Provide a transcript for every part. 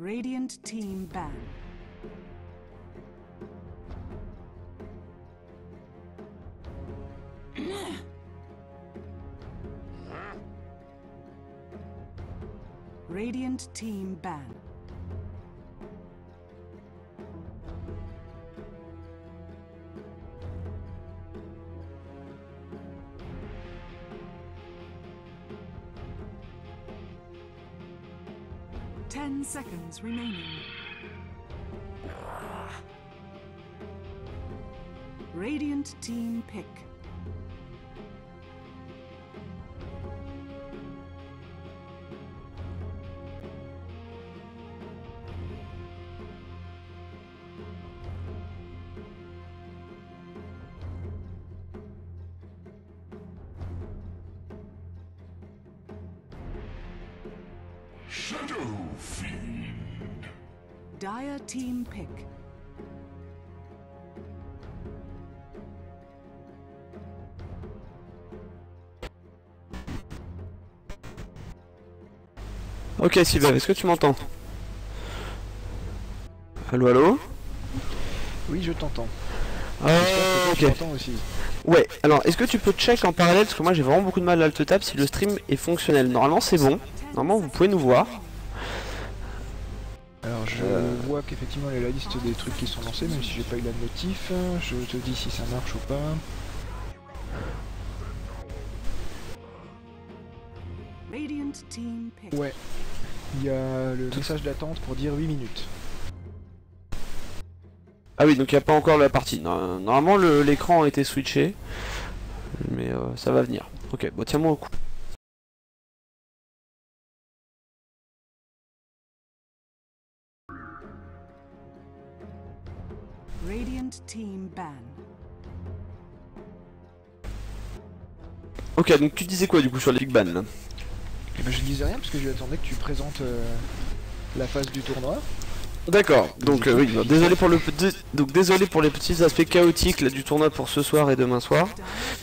Radiant team ban. Radiant team ban. Ten seconds remaining. Radiant team pick. Shadow Fiend. Dire team pick. Ok Sylvain, est-ce que tu m'entends? Allô allô? Oui, je t'entends. Ok. Je t'entends aussi. Ouais, alors est-ce que tu peux check en parallèle, parce que moi j'ai vraiment beaucoup de mal à alt tab, si le stream est fonctionnel. Normalement c'est bon, normalement vous pouvez nous voir. Alors je vois qu'effectivement il y a la liste des trucs qui sont lancés, même si j'ai pas eu la notif. Je te dis si ça marche ou pas. Radiant team pick. Ouais. Il y a le message d'attente pour dire 8 minutes. Ah oui, donc il n'y a pas encore la partie. Normalement l'écran a été switché, mais ça va venir. Ok, bon tiens-moi au coup. Radiant team ban. Ok, donc tu disais quoi du coup sur les big ban là? Et ben je disais rien parce que j'attendais que tu présentes la phase du tournoi. D'accord, donc oui, désolé pour désolé pour les petits aspects chaotiques là, du tournoi pour ce soir et demain soir.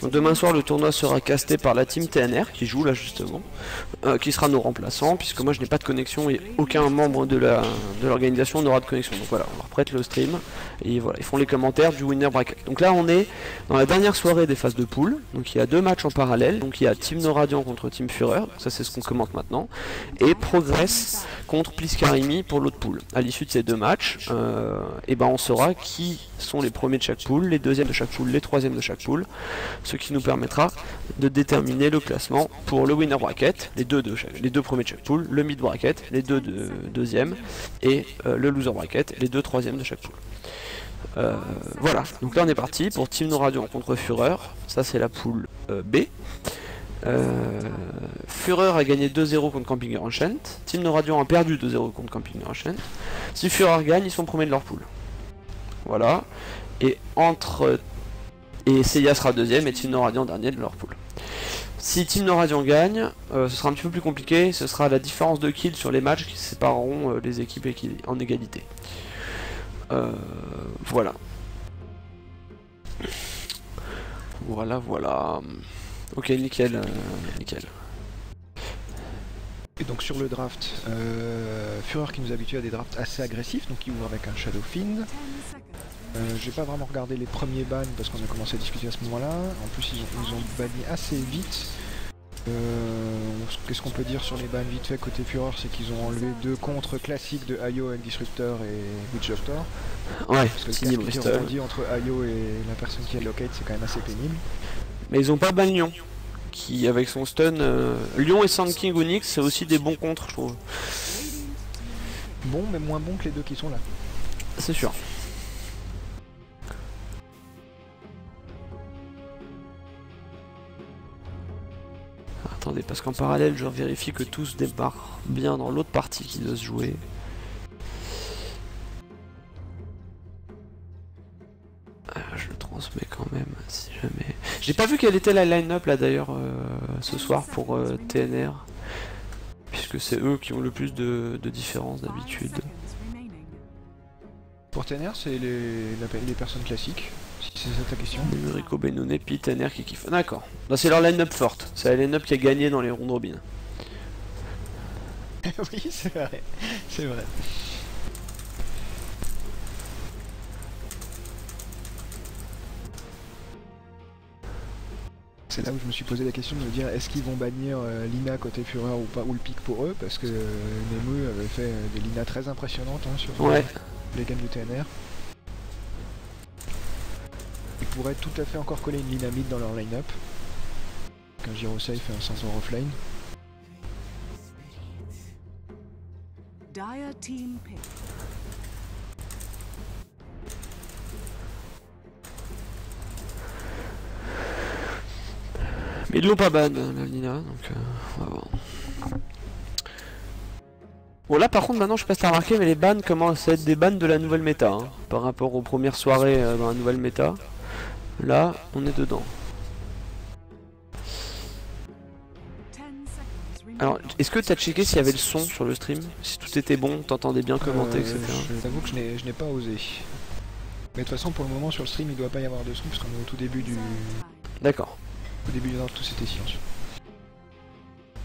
Donc demain soir le tournoi sera casté par la team TNR qui joue là justement, qui sera nos remplaçants puisque moi je n'ai pas de connexion et aucun membre de l'organisation n'aura de connexion. Donc voilà, on leur prête le stream et voilà, ils font les commentaires du winner bracket. Donc là on est dans la dernière soirée des phases de poule, donc il y a deux matchs en parallèle, donc il y a Team No Radiant contre Team Fureur, donc ça c'est ce qu'on commente maintenant, et Progress contre Pliskarimi pour l'autre poule. À l'issue de ces deux matchs, et ben on saura qui sont les premiers de chaque poule, les deuxièmes de chaque poule, les troisièmes de chaque poule, ce qui nous permettra de déterminer le classement pour le winner bracket, les deux premiers de chaque poule, le mid bracket, les deux deuxièmes, et le loser bracket, les deux troisièmes de chaque poule. Voilà, donc là on est parti pour Team No Radiant contre Fureur, ça c'est la poule B. Fureur a gagné 2-0 contre Camping Enchant. Team No Radiant a perdu 2-0 contre Camping Enchant. Si Fureur gagne, ils sont premiers de leur poule. Voilà. Et Seiya sera deuxième et Team No Radiant dernier de leur poule. Si Team No Radiant gagne, ce sera un petit peu plus compliqué. Ce sera la différence de kills sur les matchs qui sépareront les équipes en égalité. Voilà. Voilà. Ok, nickel. Et donc sur le draft, Fureur qui nous habitue à des drafts assez agressifs, donc il ouvre avec un Shadow Fiend. J'ai pas vraiment regardé les premiers bans parce qu'on a commencé à discuter à ce moment-là. En plus ils ont banni assez vite. Qu'est-ce qu'on peut dire sur les bans vite fait côté Fureur, c'est qu'ils ont enlevé deux contres classiques de Ayo avec Disruptor et Witch Doctor. Ouais, parce que le casque qui rebondit entre Ayo et la personne qui a locate, c'est quand même assez pénible. Mais ils ont pas ban Lyon, qui avec son stun, Lyon et Sand King Onyx c'est aussi des bons contres je trouve. Bon mais moins bon que les deux qui sont là. C'est sûr. Attendez, parce qu'en parallèle je vérifie que tout se démarre bien dans l'autre partie qui doit se jouer. Je le transmets quand même, si jamais... J'ai pas vu quelle était la line-up là d'ailleurs ce soir pour TNR. Puisque c'est eux qui ont le plus de différences d'habitude. Pour TNR c'est les personnes classiques, si c'est ça ta question. Numerico, Benone, puis TNR qui kiffe. D'accord. C'est leur line-up forte, c'est la line-up qui a gagné dans les round robin. Oui, c'est vrai. C'est vrai. C'est là où je me suis posé la question de me dire est-ce qu'ils vont bannir Lina côté Fureur ou pas, ou le pic pour eux, parce que Nemu avait fait des Lina très impressionnantes hein, sur les games du TNR. Ils pourraient tout à fait encore coller une Lina mid dans leur line-up. Un Gyro Safe et un Sensor offlane. Dire team pick. Mais ils l'ont pas ban, la Lina, donc on va voir. Bon là par contre maintenant je sais pas si t'as remarqué mais les bans commencent à être des bans de la nouvelle méta hein, par rapport aux premières soirées dans la nouvelle méta. Là on est dedans. Alors est-ce que t'as checké s'il y avait le son sur le stream? Si tout était bon, t'entendais bien commenter, etc. Je t'avoue que je n'ai pas osé. Mais de toute façon pour le moment sur le stream il doit pas y avoir de son puisqu'on est au tout début du... D'accord. Au début du round tout c'était silencieux.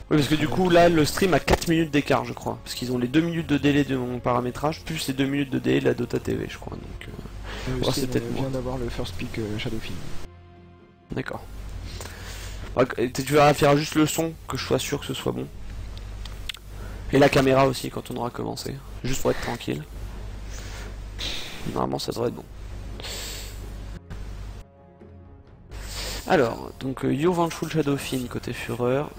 Oui parce que du coup là le stream a 4 minutes d'écart je crois. Parce qu'ils ont les 2 minutes de délai de mon paramétrage plus les 2 minutes de délai de la Dota TV je crois. Donc c'est peut-être vient d'avoir le first pick Shadowfin. D'accord. Tu vas faire juste le son que je sois sûr que ce soit bon. Et la caméra aussi quand on aura commencé. Juste pour être tranquille. Normalement ça devrait être bon. Alors, donc Yo Vengeful Shadowfin côté Fureur.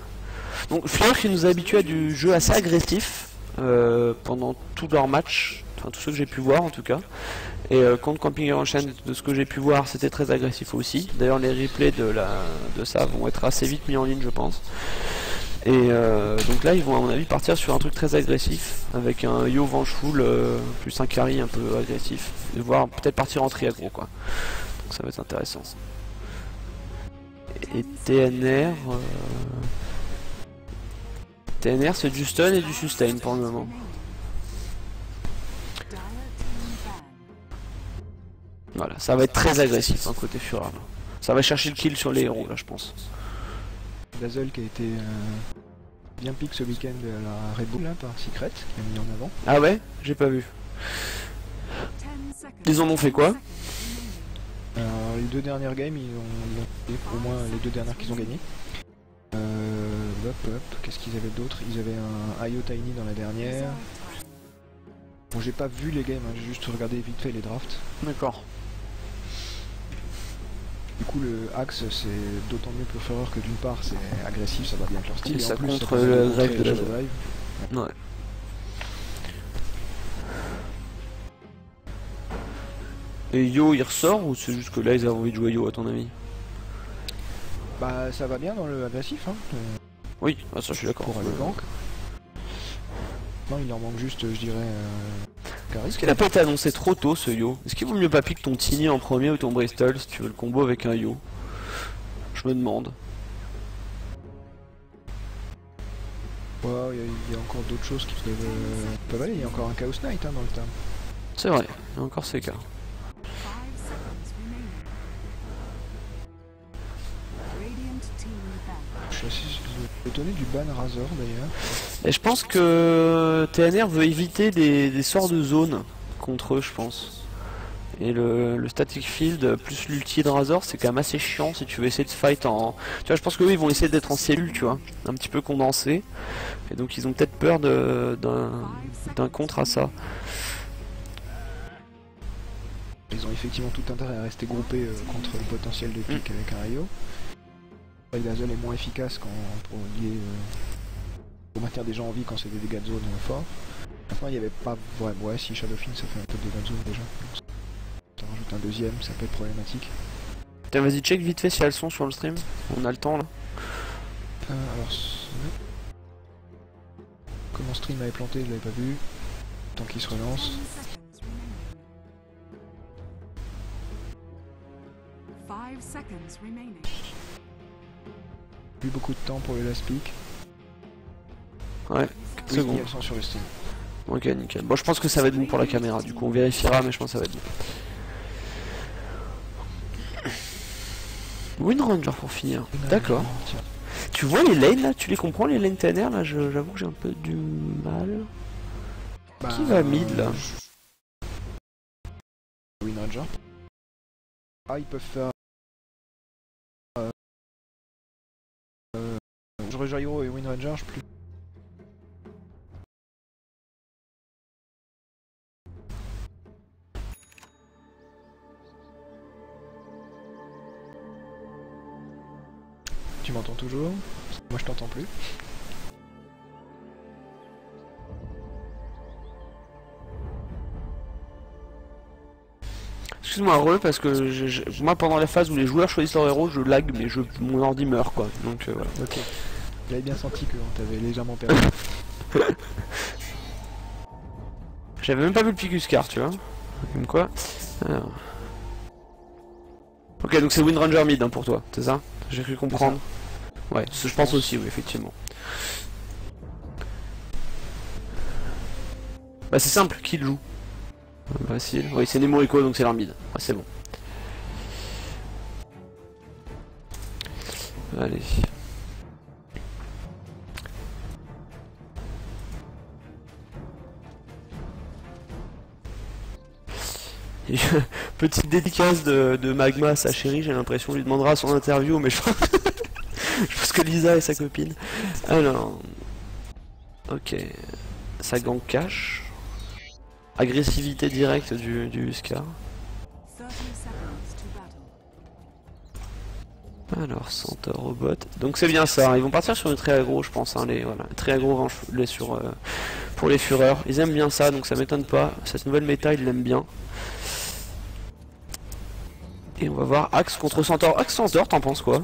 Donc Fureur qui nous a habitués à du jeu assez agressif pendant tous leurs matchs, enfin tous ceux que j'ai pu voir en tout cas. Et contre Camping Enchaîne, de ce que j'ai pu voir, c'était très agressif aussi. D'ailleurs les replays de ça vont être assez vite mis en ligne je pense. Et donc là ils vont à mon avis partir sur un truc très agressif, avec un Yo Vengeful plus un carry un peu agressif. Et voire peut-être partir en tri-aggro quoi. Donc ça va être intéressant. Et TNR... TNR c'est du stun et du sustain pour le moment. Voilà, ça va être très agressif hein, côté Fureur. Ça va chercher le kill sur les héros là je pense. Dazzle qui a été bien pick ce week-end à la Red Bull là, par Secret, qui a mis en avant. Ah ouais? J'ai pas vu. Ils en ont fait quoi? Alors, les deux dernières games, ils ont au moins les deux dernières qu'ils ont gagnées. Qu'est-ce qu'ils avaient d'autre? Ils avaient un IO Tiny dans la dernière. Bon, j'ai pas vu les games, hein, j'ai juste regardé vite fait les drafts. D'accord. Du coup, le Axe, c'est d'autant mieux pour Fureur que d'une part, c'est agressif, ça va bien avec leur style. Et ça en plus, contre le Grave de la drive. Ouais. Et Yo il ressort ou c'est juste que là ils ont envie de jouer Yo à ton avis? Bah ça va bien dans le agressif hein. Oui, ah, ça je suis d'accord. Pour aller gank. Non il leur manque juste je dirais Caris. Est-ce qu'il a pas été annoncé trop tôt ce Yo? Est-ce qu'il vaut mieux pas piquer ton Tiny en premier ou ton Bristol si tu veux le combo avec un Yo? Je me demande. Ouais, il y a encore d'autres choses qui peuvent aller, il y a encore un Chaos Knight hein, dans le temps. C'est vrai, il y a encore ces cas. Je suis assez étonné du ban Razor d'ailleurs. Et je pense que TNR veut éviter des sorts de zone contre eux je pense. Et le static field plus l'ulti de Razor c'est quand même assez chiant si tu veux essayer de fight en... Tu vois je pense qu'eux ils vont essayer d'être en cellule tu vois, un petit peu condensé. Et donc ils ont peut-être peur d'un contre à ça. Ils ont effectivement tout intérêt à rester groupés contre le potentiel de pick avec un IO. Dazzle est moins efficace pour lier pour maintenir des gens en vie quand c'est des dégâts de zone forts. Enfin il n'y avait pas vraiment... Ouais si Shadowfin ça fait un peu de dégâts de zone déjà. T'en rajoutes un deuxième, ça peut être problématique. Tiens vas-y check vite fait si elles sont sur le stream. On a le temps là. Alors... Comment stream avait planté, je l'avais pas vu. Tant qu'il se relance. Plus beaucoup de temps pour le last pick. Ouais, 4 secondes. Elles sont sur le stream. Ok, nickel. Bon, je pense que ça va être bon pour la caméra, du coup on vérifiera, mais je pense que ça va être bon. Wind Ranger pour finir. D'accord. Tu vois les lanes là? Tu les comprends les lanes TNR là? J'avoue que j'ai un peu du mal. Qui va mid là? Wind Ranger. Ah, ils peuvent faire. J'aurais Gyro et Wind Ranger, je plus. Tu m'entends toujours? Moi je t'entends plus. Excuse-moi Re parce que moi pendant la phase où les joueurs choisissent leur héros je lag mais mon ordi meurt quoi. Donc voilà. Ok. J'avais bien senti que on t'avait légèrement perdu. J'avais même pas vu le Picuscar tu vois. Comme quoi. Alors. Ok donc c'est Wind Ranger mid hein, pour toi, c'est ça? J'ai cru comprendre. Ouais, je pense aussi oui effectivement. Bah c'est simple, qui le joue? Facile. Oui c'est Nemorico donc c'est leur mid. Ah, c'est bon. Allez. Petite dédicace de Magma à sa chérie, j'ai l'impression on lui demandera son interview mais je pense que Lisa est sa copine. Alors. Ok. Ça gang cash. Agressivité directe du Scar. 30 seconds to battle. Alors, Centaure Robot. Donc c'est bien ça, hein. Ils vont partir sur une très aggro je pense, hein, voilà. Très aggro pour les fureurs. Ils aiment bien ça, donc ça m'étonne pas. Cette nouvelle méta, ils l'aiment bien. Et on va voir Axe contre Centaure. Axe Centaure, t'en penses quoi?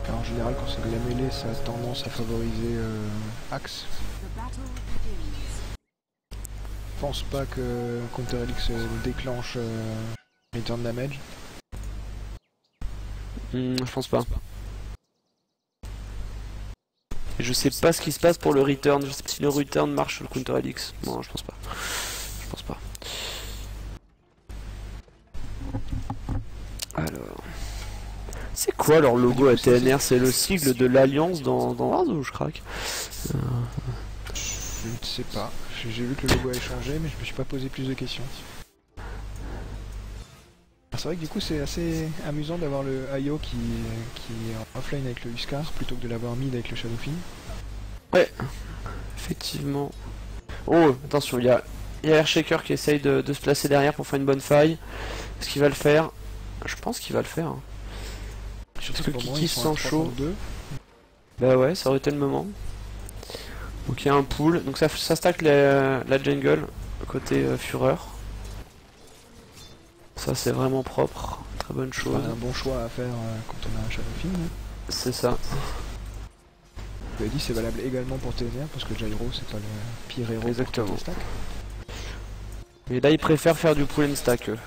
Alors, en général, quand c'est de la mêlée, ça a tendance à favoriser Axe. The battle begins. Je pense pas que Counter Helix déclenche Return Damage. Je pense pas. Et je sais pas ce qui se passe pour le return. Je sais pas si le return marche sur le Counter Helix. Non, je pense pas. Je pense pas. Alors. C'est quoi leur logo à TNR? C'est le sigle de l'Alliance dans Warzone ou je craque? Je ne sais pas. J'ai vu que le logo a changé, mais je me suis pas posé plus de questions. C'est vrai que du coup c'est assez amusant d'avoir le IO qui est en offline avec le Huskar plutôt que de l'avoir mid avec le Shadowfin. Ouais, effectivement. Oh, attention, il y a Airshaker qui essaye de se placer derrière pour faire une bonne faille. Est-ce qu'il va le faire? Je pense qu'il va le faire. Surtout que pour le moment, Kiki ils sont à sent 3 chaud. contre 2. Bah ouais, ça aurait été le moment. Donc il y a un pool, donc ça stack la jungle côté Fureur. Ça c'est vraiment propre, très bonne chose. Un bon choix à faire quand on a un Shadowfin. C'est ça. Je l'ai dit, c'est valable également pour TNR parce que Gyro c'est pas le pire héros Exactement. pour stack. Mais là ils préfèrent faire du pool and stack eux.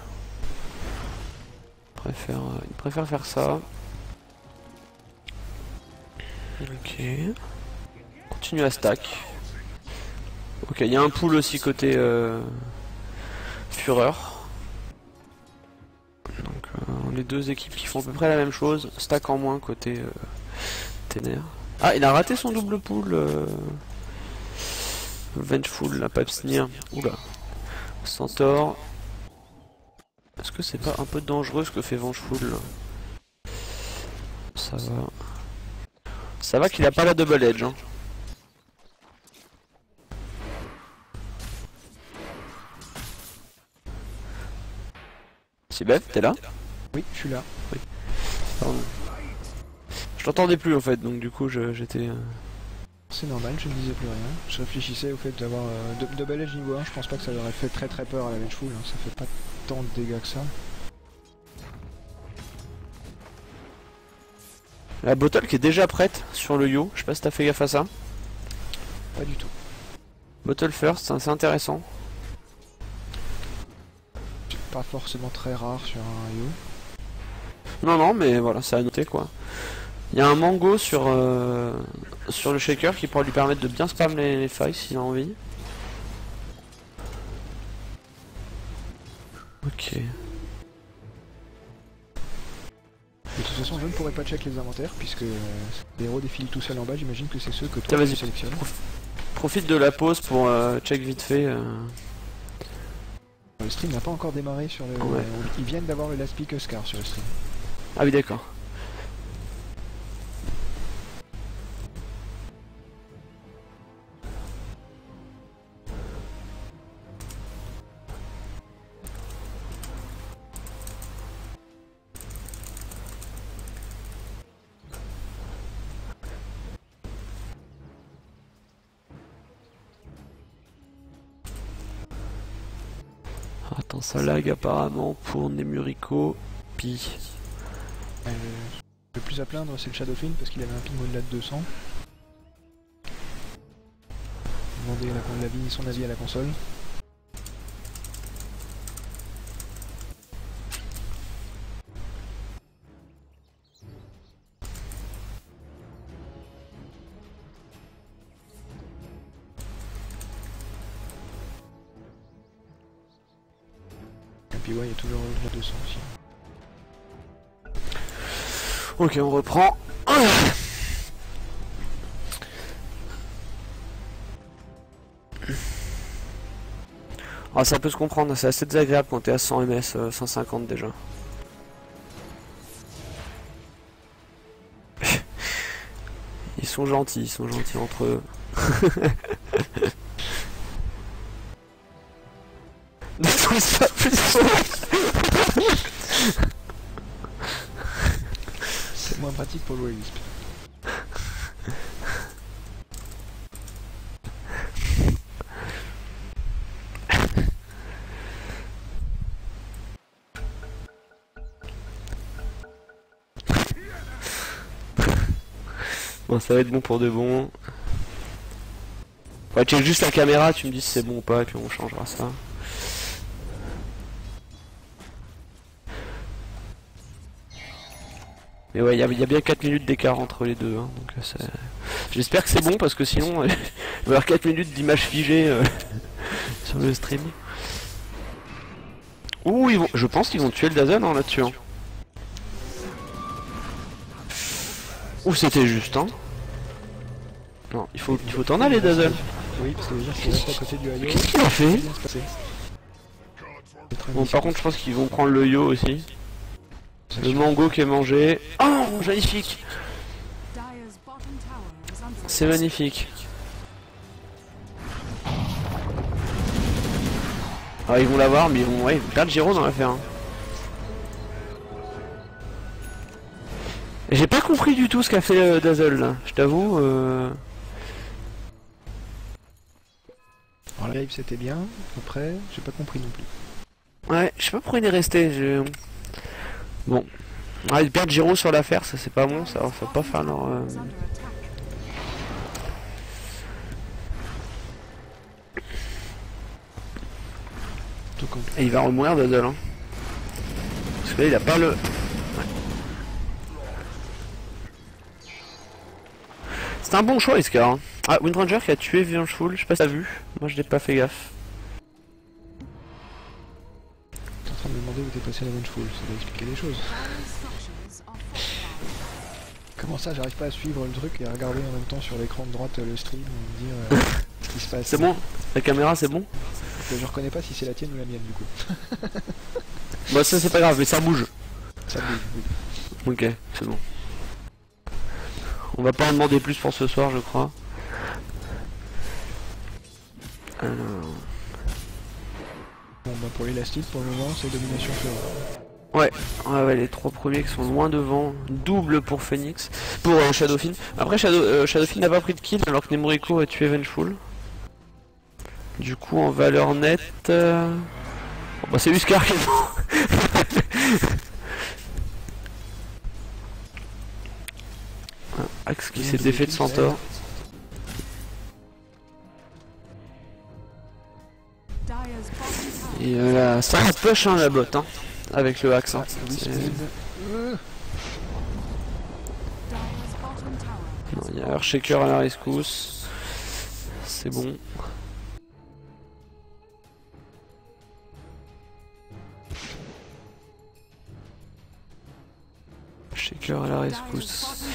Ils préfèrent faire ça. Ok. Continue à stack. Ok, il y a un pool aussi côté Fureur. Donc les deux équipes qui font à peu près la même chose. Stack en moins côté TNR. Ah, il a raté son double pool. Vengeful, la Papsnir. Oula. Centaure. Est-ce que c'est pas un peu dangereux ce que fait Vengeful là? Ça va. Ça va qu'il a pas la double edge. Hein. Sibeth, t'es là? Oui, je suis là. Oui. Pardon. Je t'entendais plus en fait, donc du coup j'étais... C'est normal, je ne disais plus rien. Je réfléchissais au fait d'avoir double edge niveau 1, je pense pas que ça leur aurait fait très peur à la Vengeful, hein. Ça fait pas tant de dégâts que ça. La bottle qui est déjà prête sur le yo, je sais pas si t'as fait gaffe à ça. Pas du tout. Bottle first, c'est intéressant. C'est pas forcément très rare sur un IO. Non non mais voilà, c'est à noter quoi. Il y a un mango sur le shaker qui pourra lui permettre de bien spam les failles s'il a envie. Ok. toute façon, je ne pourrais pas check les inventaires puisque les héros défilent tout seuls en bas. J'imagine que c'est ceux que toi Tiens, tu vas-y. sélectionnes. Profite de la pause pour check vite fait. Le stream n'a pas encore démarré sur le. Ouais. Ils viennent d'avoir le last pick Oscar sur le stream. Ah oui, d'accord. Attends, ça lag apparemment pour Nemurico. Pi. Le plus à plaindre, c'est le Shadowfiend parce qu'il avait un ping au-delà de 200. Demander son avis à la console. Et puis ouais, il y a toujours au-delà de 200 aussi. Ok, on reprend. Ah, ça peut se comprendre, c'est assez désagréable quand t'es à 100 ms, 150 déjà. Ils sont gentils entre eux. Ne trouve pas plus C'est moins pratique pour jouer Wisp. Bon, ça va être bon pour de bon. Ouais, check juste la caméra, tu me dis si c'est bon ou pas, et puis on changera ça. Mais ouais, il y a bien 4 minutes d'écart entre les deux, hein, donc j'espère que c'est bon, parce que sinon, il va y avoir 4 minutes d'image figée sur le stream. Ouh, je pense qu'ils vont tuer le Dazen hein, là-dessus. Hein. Ouh, c'était juste, hein. Non, il faut t'en aller, Dazzle. Oui, parce que déjà, c'est reste à côté du Hayo. Qu'est-ce qu'il a fait? Bien se passer. Bon, par contre, je pense qu'ils vont prendre le yo aussi. Le mango qui est mangé. Oh, magnifique. Dire's bottom tower is under C'est magnifique. Ah, ils vont l'avoir, mais ils vont perdre Giro dans l'affaire. Hein. J'ai pas compris du tout ce qu'a fait Dazzle là, je t'avoue. Alors, la live c'était bien, après, j'ai pas compris non plus. Ouais, je sais pas pourquoi il est resté. Bon. Ah, ils perdent Giro sur l'affaire, ça c'est pas bon, ça va pas faire leur. is under attack. Tout comme. Et il va remourir Dazzle. Hein. Parce que là il a pas le. C'est un bon choix Iskar. Hein. Ah, Windranger qui a tué Vengeful, je sais pas si t'as vu. Moi je l'ai pas fait gaffe. T'es en train de me demander où t'es passé la Vengeful, ça doit expliquer des choses. Dire's structures are fortified. Comment ça, j'arrive pas à suivre le truc et à regarder en même temps sur l'écran de droite le stream et me dire ce qui se passe. C'est bon? La caméra c'est bon? Je reconnais pas si c'est la tienne ou la mienne du coup. Bah ça c'est pas grave, mais ça bouge. Ça bouge, oui. Ok, c'est bon. On va pas en demander plus pour ce soir je crois. Alors... Bon bah pour l'élastite pour le moment c'est domination sur. Ouais, les trois premiers qui sont loin devant, double pour Phoenix, pour Shadowfiend. Après Shadowfiend n'a pas pris de kill alors que Nemurico a tué Vengeful. Du coup en valeur nette, bon, bah c'est Huskar qui est mort. Axe qui s'est défait de Centaure. Dire's bottom tower Et là, ça push hein, la botte hein, avec le axe. Hein. Oui, C'est- Dire's bottom tower Non, il y a Earthshaker à la rescousse. C'est bon. Shaker à la rescousse.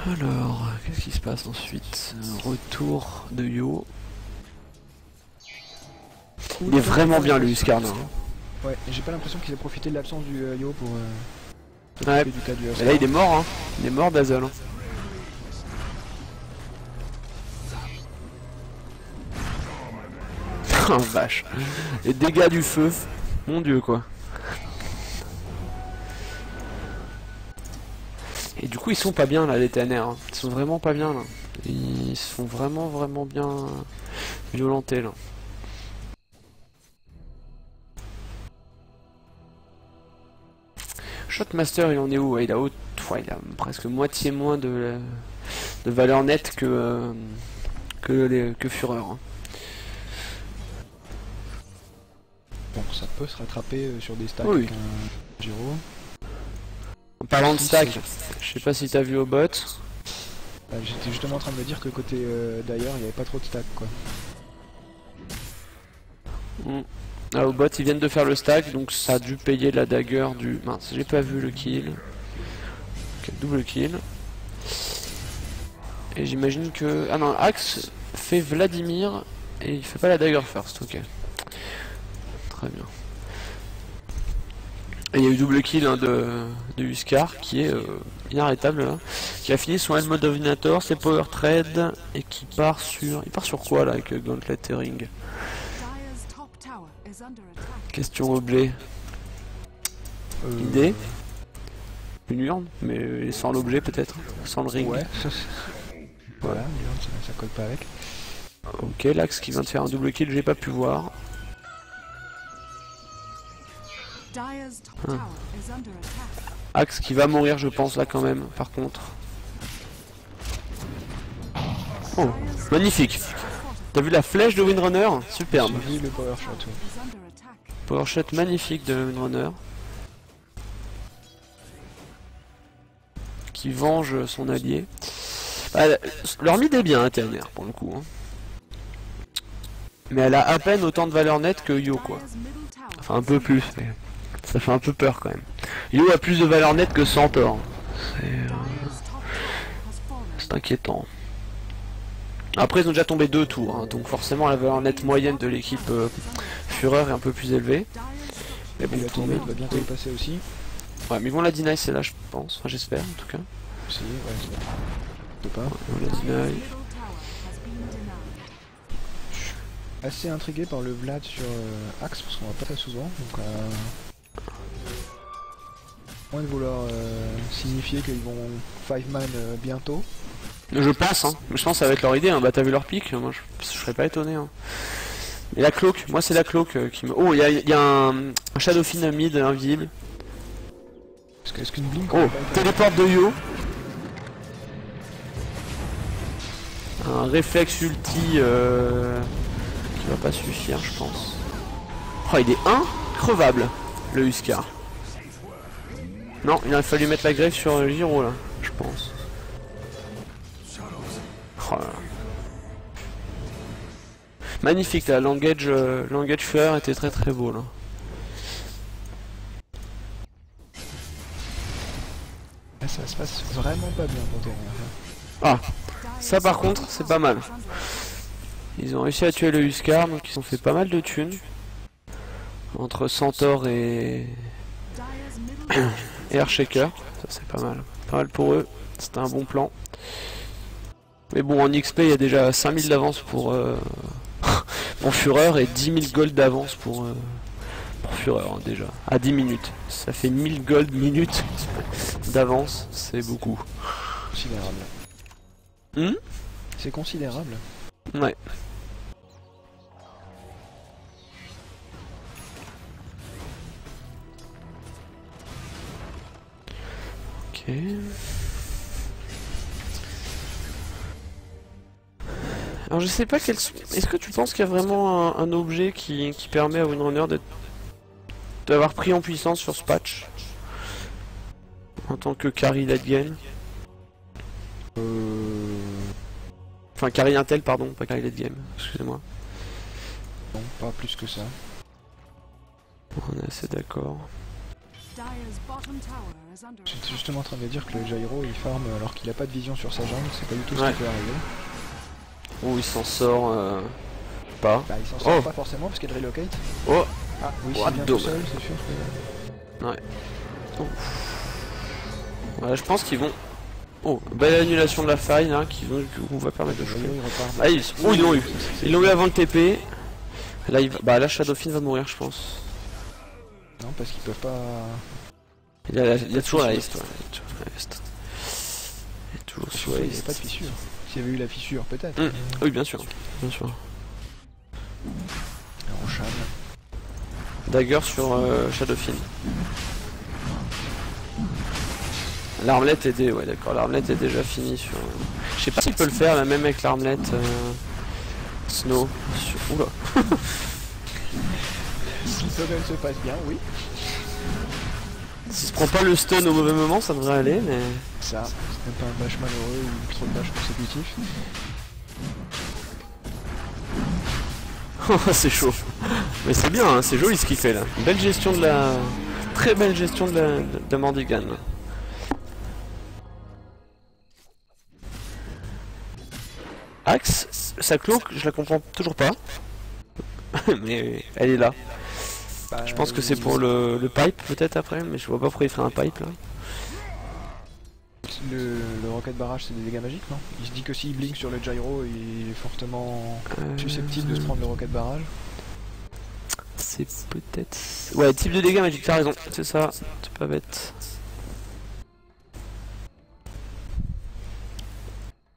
Alors, qu'est-ce qui se passe ensuite? Retour de Yo. Il est vraiment bien le Huskar là. Ouais, j'ai pas l'impression qu'il ait profité de l'absence du Yo pour Ouais. du cas du Mais là il est mort hein. Il est mort Dazzle. Hein. Oh vache. Les dégâts du feu. Mon dieu quoi. Et du coup ils sont pas bien là les TNR. Hein. Ils sont vraiment pas bien là. Ils se font vraiment bien violentés là. Shotmaster il en est où? Il a il a presque moitié moins de valeur nette que Fureur. Hein. Bon, ça peut se rattraper sur des stacks Oui. avec un Giro. En parlant de stack, je sais pas si t'as vu au bot. J'étais justement en train de me dire que côté d'ailleurs il n'y avait pas trop de stacks quoi. Ah, au bot ils viennent de faire le stack donc ça a dû payer la dagger du... Mince j'ai pas vu le kill. Ok, double kill. Et j'imagine que... Ah non, Axe fait Vladimir et il fait pas la dagger first, ok. Très bien. Et il y a eu double kill hein, de Huskar qui est inarrêtable là. Qui a fini son Helm Dominator, ses Power Trade et qui part sur... Il part sur quoi là avec Gauntlet et Ring? Dire's top tower is under attack. Question objet. Idée? Une urne, mais sans l'objet peut-être, sans le ring. Ouais. Voilà, ça colle pas avec. Ok, l'Axe qui vient de faire un double kill, j'ai pas pu voir. Dire's top tower is under attack. Axe qui va mourir je pense là quand même, par contre. Oh, magnifique. T'as vu la flèche de Windrunner? Superbe. J'ai vu le power shot. Ouais. Is under attack. Power shot magnifique de Windrunner. Qui venge son allié. Ah, leur mid est bien à TNR pour le coup. Hein. Mais elle a à peine autant de valeur nette que Yo quoi. Dire's middle tower. Enfin un peu plus, mais ça fait un peu peur quand même. Yo a plus de valeur nette que Centaur. Dire's top tower has fallen. C'est inquiétant. Après ils ont déjà tombé 2 tours, hein, donc forcément la valeur nette moyenne de l'équipe Fureur est un peu plus élevée. Mais bon, Et la tomber. tournée va bientôt y passer aussi. Ouais, mais ils vont la deny c'est là je pense, enfin j'espère en tout cas. Si, ouais. Je sais pas. Ils vont la deny. Middle tower has been denied. Assez intrigué par le Vlad sur Axe parce qu'on va pas très souvent. Donc moins de vouloir signifier qu'ils vont 5-man bientôt. Je pense, hein. Je pense que ça va être leur idée, hein. Bah t'as vu leur pic, moi je serais pas étonné. Hein. Et la cloak, moi c'est la cloak qui me... Oh, il y a un Shadowfin mid invisible. Est-ce qu'une blink Oh, téléporte de Yo. Un réflexe ulti qui va pas suffire, je pense. Oh, il est increvable, le Huskar. Non, il a fallu mettre la greffe sur le Giro là, je pense. Oh là là. Magnifique là, l'engage Fureur était très beau là. Ça se passe vraiment pas bien pour TNR. Ah, ça par contre c'est pas mal. Ils ont réussi à tuer le Huskar, donc ils ont fait pas mal de thunes. Entre Centaur et Dire's middle tower Airshaker, ça c'est pas mal. Pas mal pour eux, c'était un bon plan. Mais bon en XP il y a déjà 5000 d'avance pour Fureur et 10 000 gold d'avance pour Fureur hein, déjà. À 10 minutes. Ça fait 1000 gold minutes d'avance, c'est beaucoup. Considérable. C'est considérable. Ouais. Ok. Alors je sais pas quel... Est-ce que tu penses qu'il y a vraiment un objet qui permet à Windrunner d'avoir pris en puissance sur ce patch en tant que carry late game? Enfin carry intel pardon, pas carry late game, excusez-moi. Non, pas plus que ça. On est assez d'accord. Dire's bottom bottom tower is under Je attack. suis justement en train de dire que le gyro il farm alors qu'il a pas de vision sur sa jambe, c'est pas du tout ce Ouais. qui peut arriver. Oh, il s'en sort pas. Bah il s'en sort Oh. pas forcément parce qu'il y a de relocate. Oh, Ah oui, Oh, c'est bien tout dommage. seul, c'est sûr que... ouais. Oh. Voilà, je pense qu'ils vont. Oh, belle annulation de la faille là, qui va permettre de Le choper. gyro il repart. Ah, oh, ils l'ont eu. Ils l'ont eu avant le TP. Là, bah, là Shadowfiend va mourir, je pense. Non, parce qu'ils peuvent pas... Il y a toujours la haste, ouais. Il y a toujours la haste. Il y a toujours sous Il n'y avait pas de haste. fissure. S'il y avait eu la fissure, peut-être. Oui, bien sûr. Bien sûr. On chame. Dagger sur Shadowfiend. L'armlette est ouais d'accord, l'armlette est déjà finie sur. Je sais pas s'il peut le faire là même avec l'armlette Snow. Oula. Si le toggle se passe bien, oui. S'il se prend pas le stun au mauvais moment, ça devrait aller, mais. Ça, c'est même pas un bash malheureux ou trop de bash consécutifs. Oh, c'est chaud. Mais c'est bien, hein, c'est joli ce qu'il fait là. Belle gestion de la. Très belle gestion de la Mordigan. Axe, sa cloque, je la comprends toujours pas. Mais elle est là. Bah, Je pense que c'est pour le pipe peut-être après, mais je vois pas pourquoi il ferait un pipe là. Le rocket barrage, c'est des dégâts magiques, non? Il se dit que s'il blink sur le gyro, il est fortement susceptible de se prendre le rocket barrage. C'est peut-être... Ouais, type de dégâts magiques, t'as raison, c'est ça, c'est pas bête.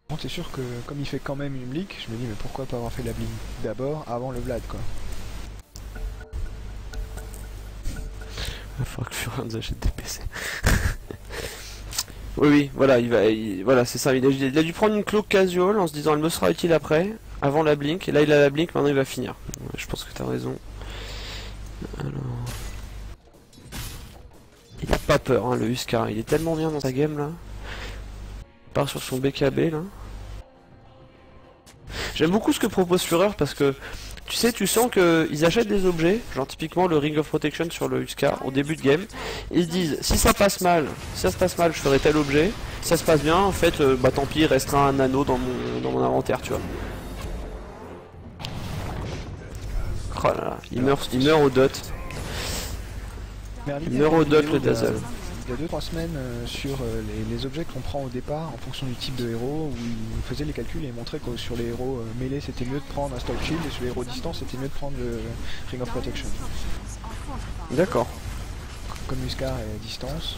Bon, c'est sûr que comme il fait quand même une blink, je me dis mais pourquoi pas avoir fait la blink d'abord avant le Vlad quoi. Il faudra que Fureur nous achète des PC. Oui, voilà, voilà, c'est ça. Il a dû prendre une cloque casual en se disant elle me sera utile après, avant la blink. Et là, il a la blink, maintenant il va finir. Ouais, je pense que t'as raison. Alors... Il a pas peur, hein, le Huskar. Il est tellement bien dans sa game là. Il part sur son BKB là. J'aime beaucoup ce que propose Fureur parce que tu sais, tu sens qu'ils achètent des objets, genre typiquement le Ring of Protection sur le Huskar au début de game. Ils se disent si ça passe mal, je ferai tel objet. Si ça se passe bien, en fait, bah tant pis, il restera un anneau dans mon inventaire, tu vois. Oh là là, il meurt au dot. Merlin, Il meurt au dot vidéo le Dazzle. Il y a 2-3 semaines sur les objets qu'on prend au départ en fonction du type de héros, où il faisait les calculs et il montrait que sur les héros mêlés c'était mieux de prendre un Stalk Shield et sur les héros distants c'était mieux de prendre le Ring of Protection. D'accord, Comme Huskar est à distance.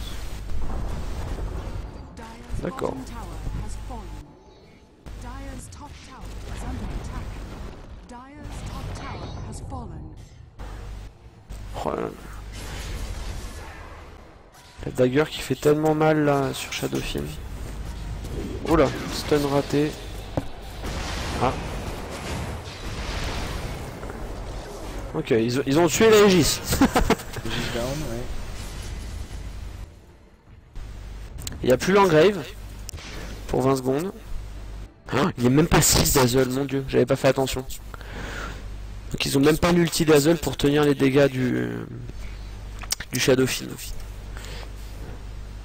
d'accord. Dire's top tower is under attack. Dire's top tower has fallen. Oh là là. La dagger qui fait tellement mal là sur Shadowfiend. Oh là, stun raté. Ah. Ok, ils ont tué la Aegis. Aegis down, ouais. Il n'y a plus l'engrave pour 20 secondes. Oh, il est même pas 6 Dazzle, mon dieu, j'avais pas fait attention. Donc ils ont même pas l'ulti Dazzle pour tenir les dégâts du Shadowfiend.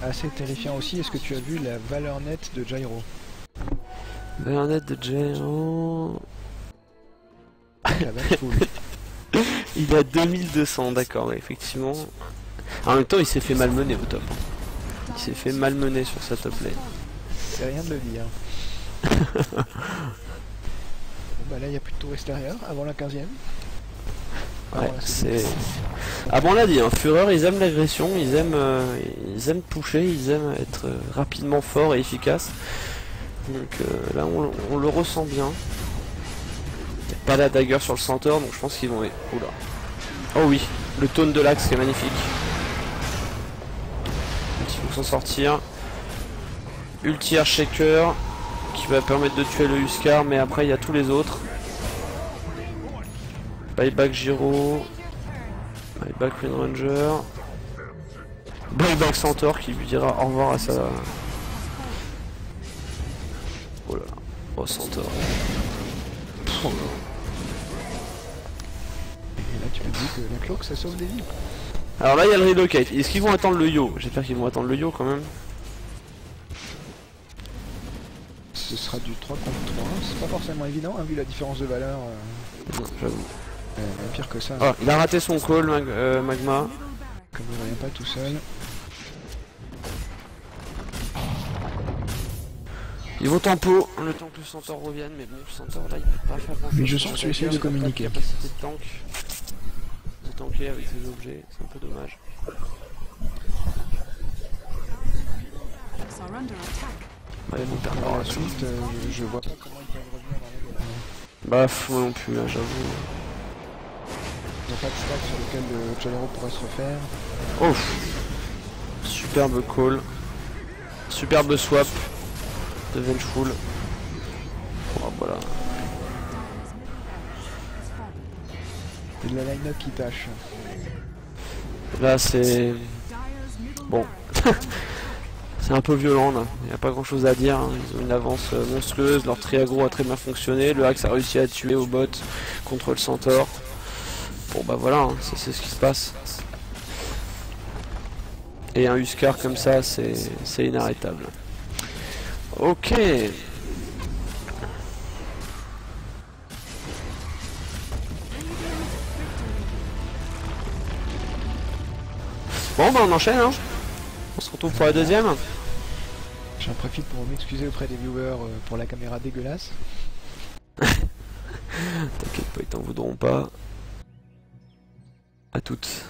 Assez terrifiant aussi, est-ce que tu as vu la valeur nette de Gyro? Bernette de Gyro. La valeur full. Il a 2200, d'accord, ouais, effectivement. En même temps, il s'est fait malmener au top. Il s'est fait malmener sur sa top lane. C'est rien de le dire. Bon bah là il n'y a plus de tour extérieur avant la 15ème. Ouais, c'est... Ah bon, on l'a dit, hein, Fureur, ils aiment l'agression, ils aiment pusher, ils aiment être rapidement forts et efficaces. Donc là, on le ressent bien. Il n'y a pas la dagger sur le centaure, donc je pense qu'ils vont... Oula. Oh oui, le taunt de l'axe qui est magnifique. Donc il faut s'en sortir. Ulti Air Shaker qui va permettre de tuer le Huskar, mais après il y a tous les autres. Buyback Gyro. Buyback Wind Ranger. Buyback Centaur qui lui dira au revoir à sa... Oh là là. Oh Centaur. Oh là là. Et là tu me dis que la cloque ça sauve des vies. Alors là il y a le relocate. Est-ce qu'ils vont attendre le yo? J'espère qu'ils vont attendre le yo quand même. Ce sera du 3 contre 3. C'est pas forcément évident, hein, vu la différence de valeur. Non, j'avoue. Pire que ça. Ah, il a raté son call, Magma. Comme il revient pas tout seul. Il vaut tempo, le temps que le centaure revienne, mais bon, le centaure là il peut pas faire grand chose. Mais je sens que tu essaies de communiquer. Capacité de tank. De tanker avec ses objets, c'est un peu dommage. Are under attack. Ouais, mon père Par va la suite, je vois pas comment ils peuvent revenir dans les... Bah, moi non plus, là, j'avoue. Il n'y a pas de stack sur lequel le Chalero pourrait se refaire. Oh, superbe call. Superbe swap de Vengeful. Oh, voilà. C'est de la line-up qui tâche. Là, c'est... Dire's middle Bon. barracks C'est un peu violent, là. Il n'y a pas grand chose à dire. Hein. Ils ont une avance monstrueuse. Leur triagro a très bien fonctionné. Le Axe a réussi à tuer au bot contre le Centaure. Bon, bah voilà, hein. C'est ce qui se passe. Et un Huskar comme ça, c'est inarrêtable. Ok. Bon, bah on enchaîne, hein. On se retrouve pour la deuxième. J'en profite pour m'excuser auprès des viewers pour la caméra dégueulasse. T'inquiète pas, ils t'en voudront pas. À toutes.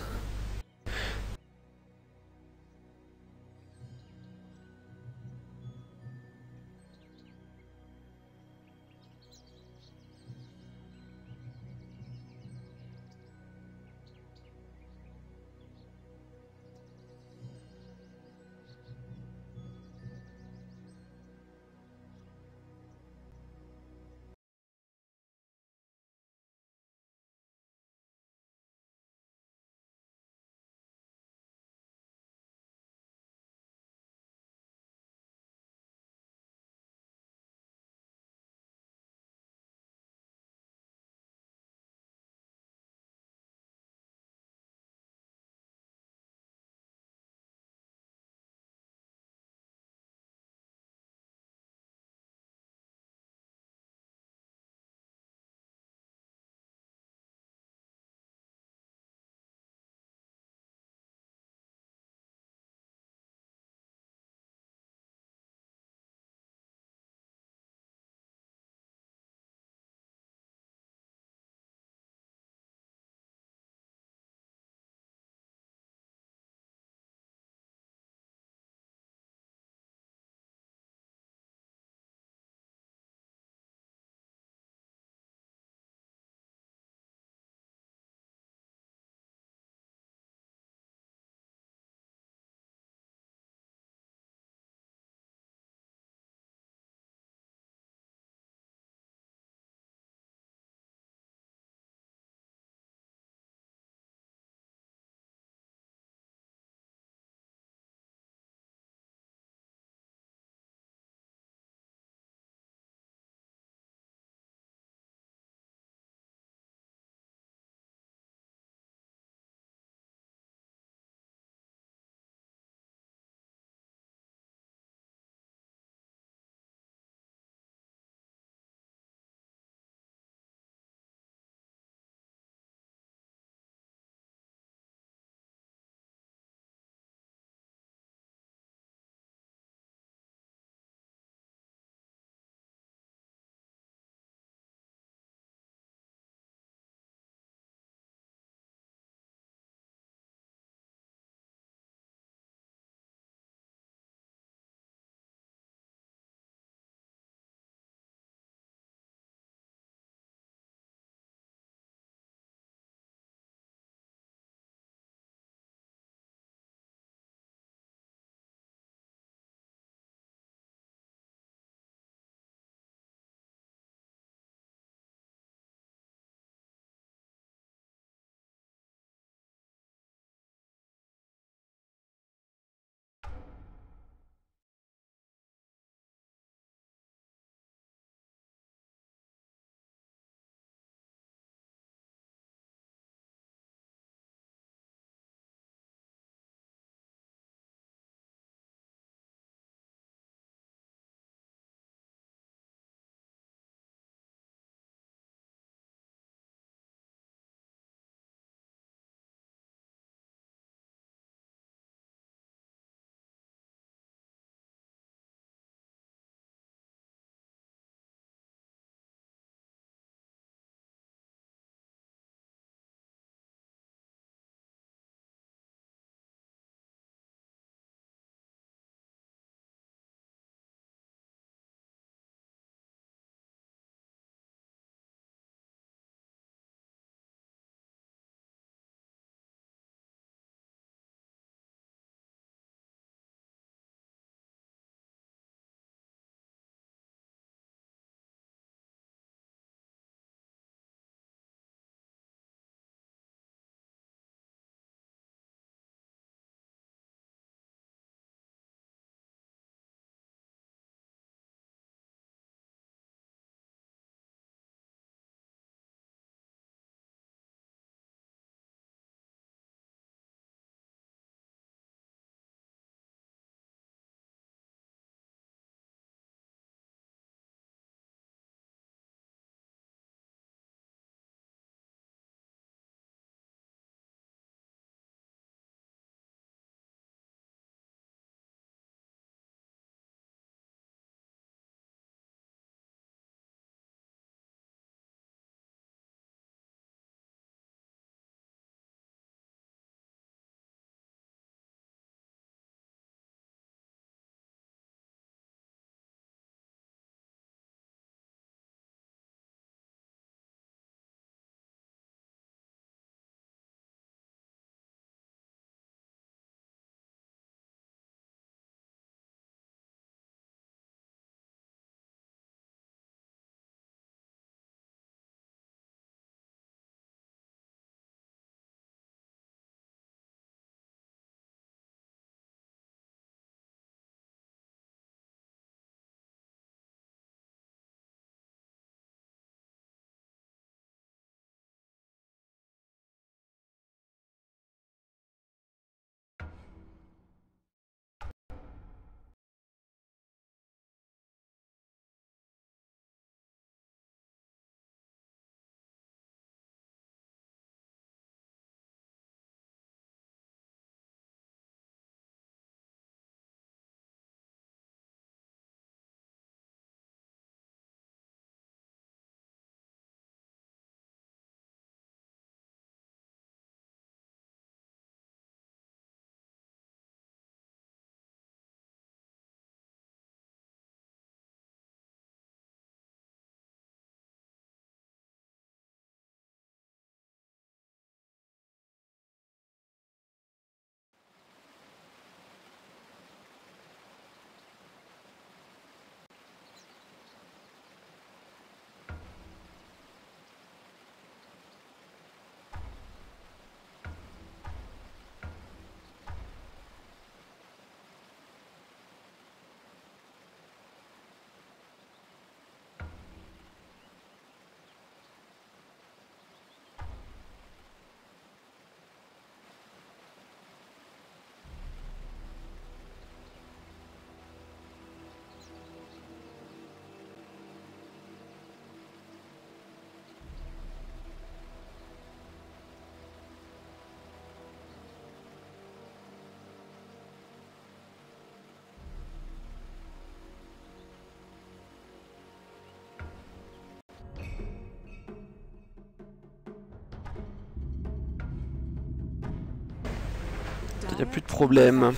y a plus de problème.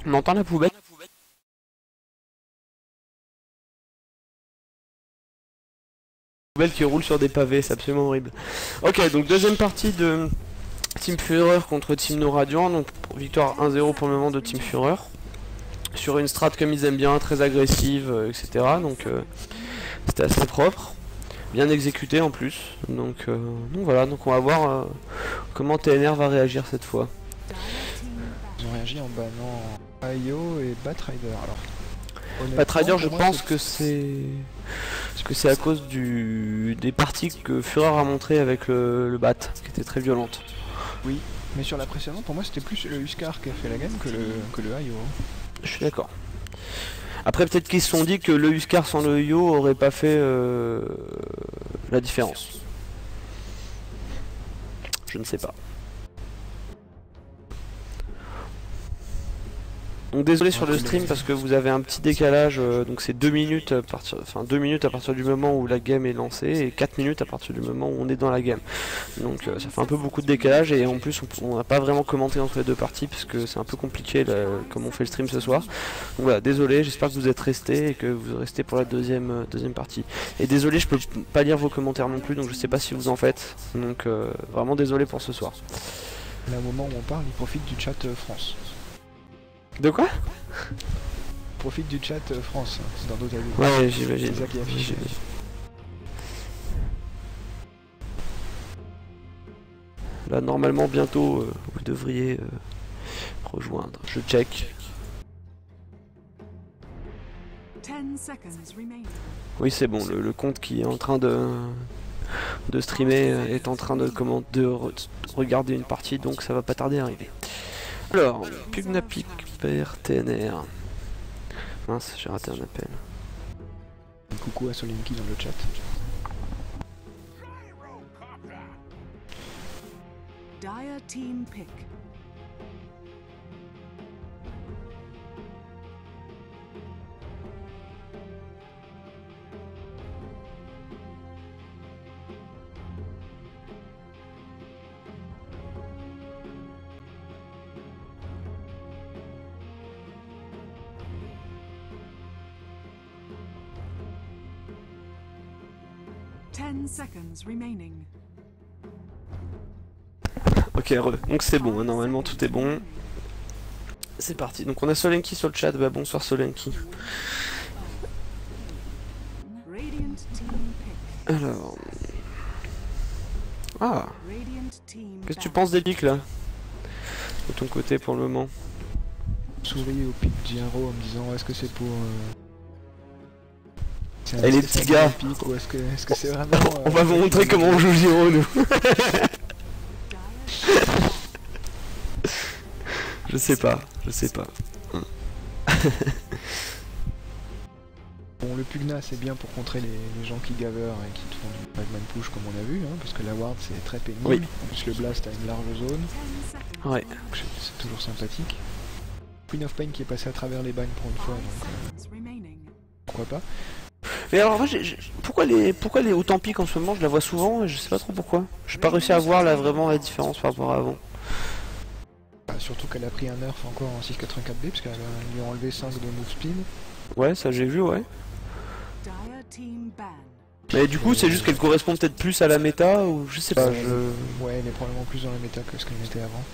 On entend la poubelle. Poubelle qui roule sur des pavés, c'est absolument horrible. Ok, donc deuxième partie de Team Fureur contre Team No Radiant. Donc victoire 1-0 pour le moment de Team Fureur. Sur une strat comme ils aiment bien, très agressive, etc. Donc c'était assez propre. Bien exécuté en plus. Donc voilà, donc on va voir comment TNR va réagir cette fois. Ils ont réagi en bannant IO et Batrider. Alors, Batrider, je pense que c'est à cause des parties que Fureur a montré avec le Bat, qui était très violente. Oui, mais sur la précédente, pour moi c'était plus le Huskar qui a fait la game que le IO. Je suis d'accord. Après peut-être qu'ils se sont dit que le Huskar sans le Yo aurait pas fait la différence. Je ne sais pas. Donc désolé sur le stream parce que vous avez un petit décalage, donc c'est 2 minutes à partir, enfin 2 minutes à partir du moment où la game est lancée et 4 minutes à partir du moment où on est dans la game. Donc ça fait un peu beaucoup de décalage et en plus on n'a pas vraiment commenté entre les deux parties parce que c'est un peu compliqué là, comme on fait le stream ce soir. Donc voilà, désolé, j'espère que vous êtes restés et que vous restez pour la deuxième partie. Et désolé, je peux pas lire vos commentaires non plus, donc je sais pas si vous en faites. Donc vraiment désolé pour ce soir. Là au moment où on parle, il profite du chat France. De quoi? Profite du chat France, c'est dans d'autres avis. Ouais, j'imagine. C'est ça qui est affiché. Là, normalement, bientôt, vous devriez rejoindre. Je check. 10 seconds remaining. Oui, c'est bon, le compte qui est en train de streamer est en train de regarder une partie, donc ça va pas tarder à arriver. Alors, Pugnapic perd TNR. Mince, j'ai raté un appel. Coucou à Solinki dans le chat. Dire team pick. Seconds remaining. Ok, donc c'est bon, hein, normalement tout est bon. C'est parti. Donc on a Solenki sur le chat. Bah bonsoir Solenki. Radiant team pick. Alors. Ah. Radiant team. Qu'est-ce que tu penses des pics là? De ton côté pour le moment. Souris au pic Giro en me disant est-ce que c'est pour. Et les petits gars, ou est-ce que c'est vraiment, on va vous montrer comment on joue Giro nous. Je sais pas. Bon, le Pugna c'est bien pour contrer les gens qui gaveur et qui te font du Pac-Man push comme on a vu, hein, parce que la ward c'est très pénible, oui. En plus le blast a une large zone, ouais. C'est toujours sympathique. Queen of Pain qui est passé à travers les bagnes pour une fois, donc pourquoi pas. Mais alors moi, pourquoi les autant piques en ce moment, je la vois souvent et je sais pas trop pourquoi. J'ai pas réussi à voir là vraiment la différence par rapport à avant. Bah, surtout qu'elle a pris un nerf encore en 684B parce qu'elle lui a enlevé 5 de move speed. Ouais, ça j'ai vu, ouais. Mais du coup c'est juste qu'elle correspond peut-être plus à la méta ou je sais pas. Ouais, elle est probablement plus dans la méta que ce qu'elle était avant.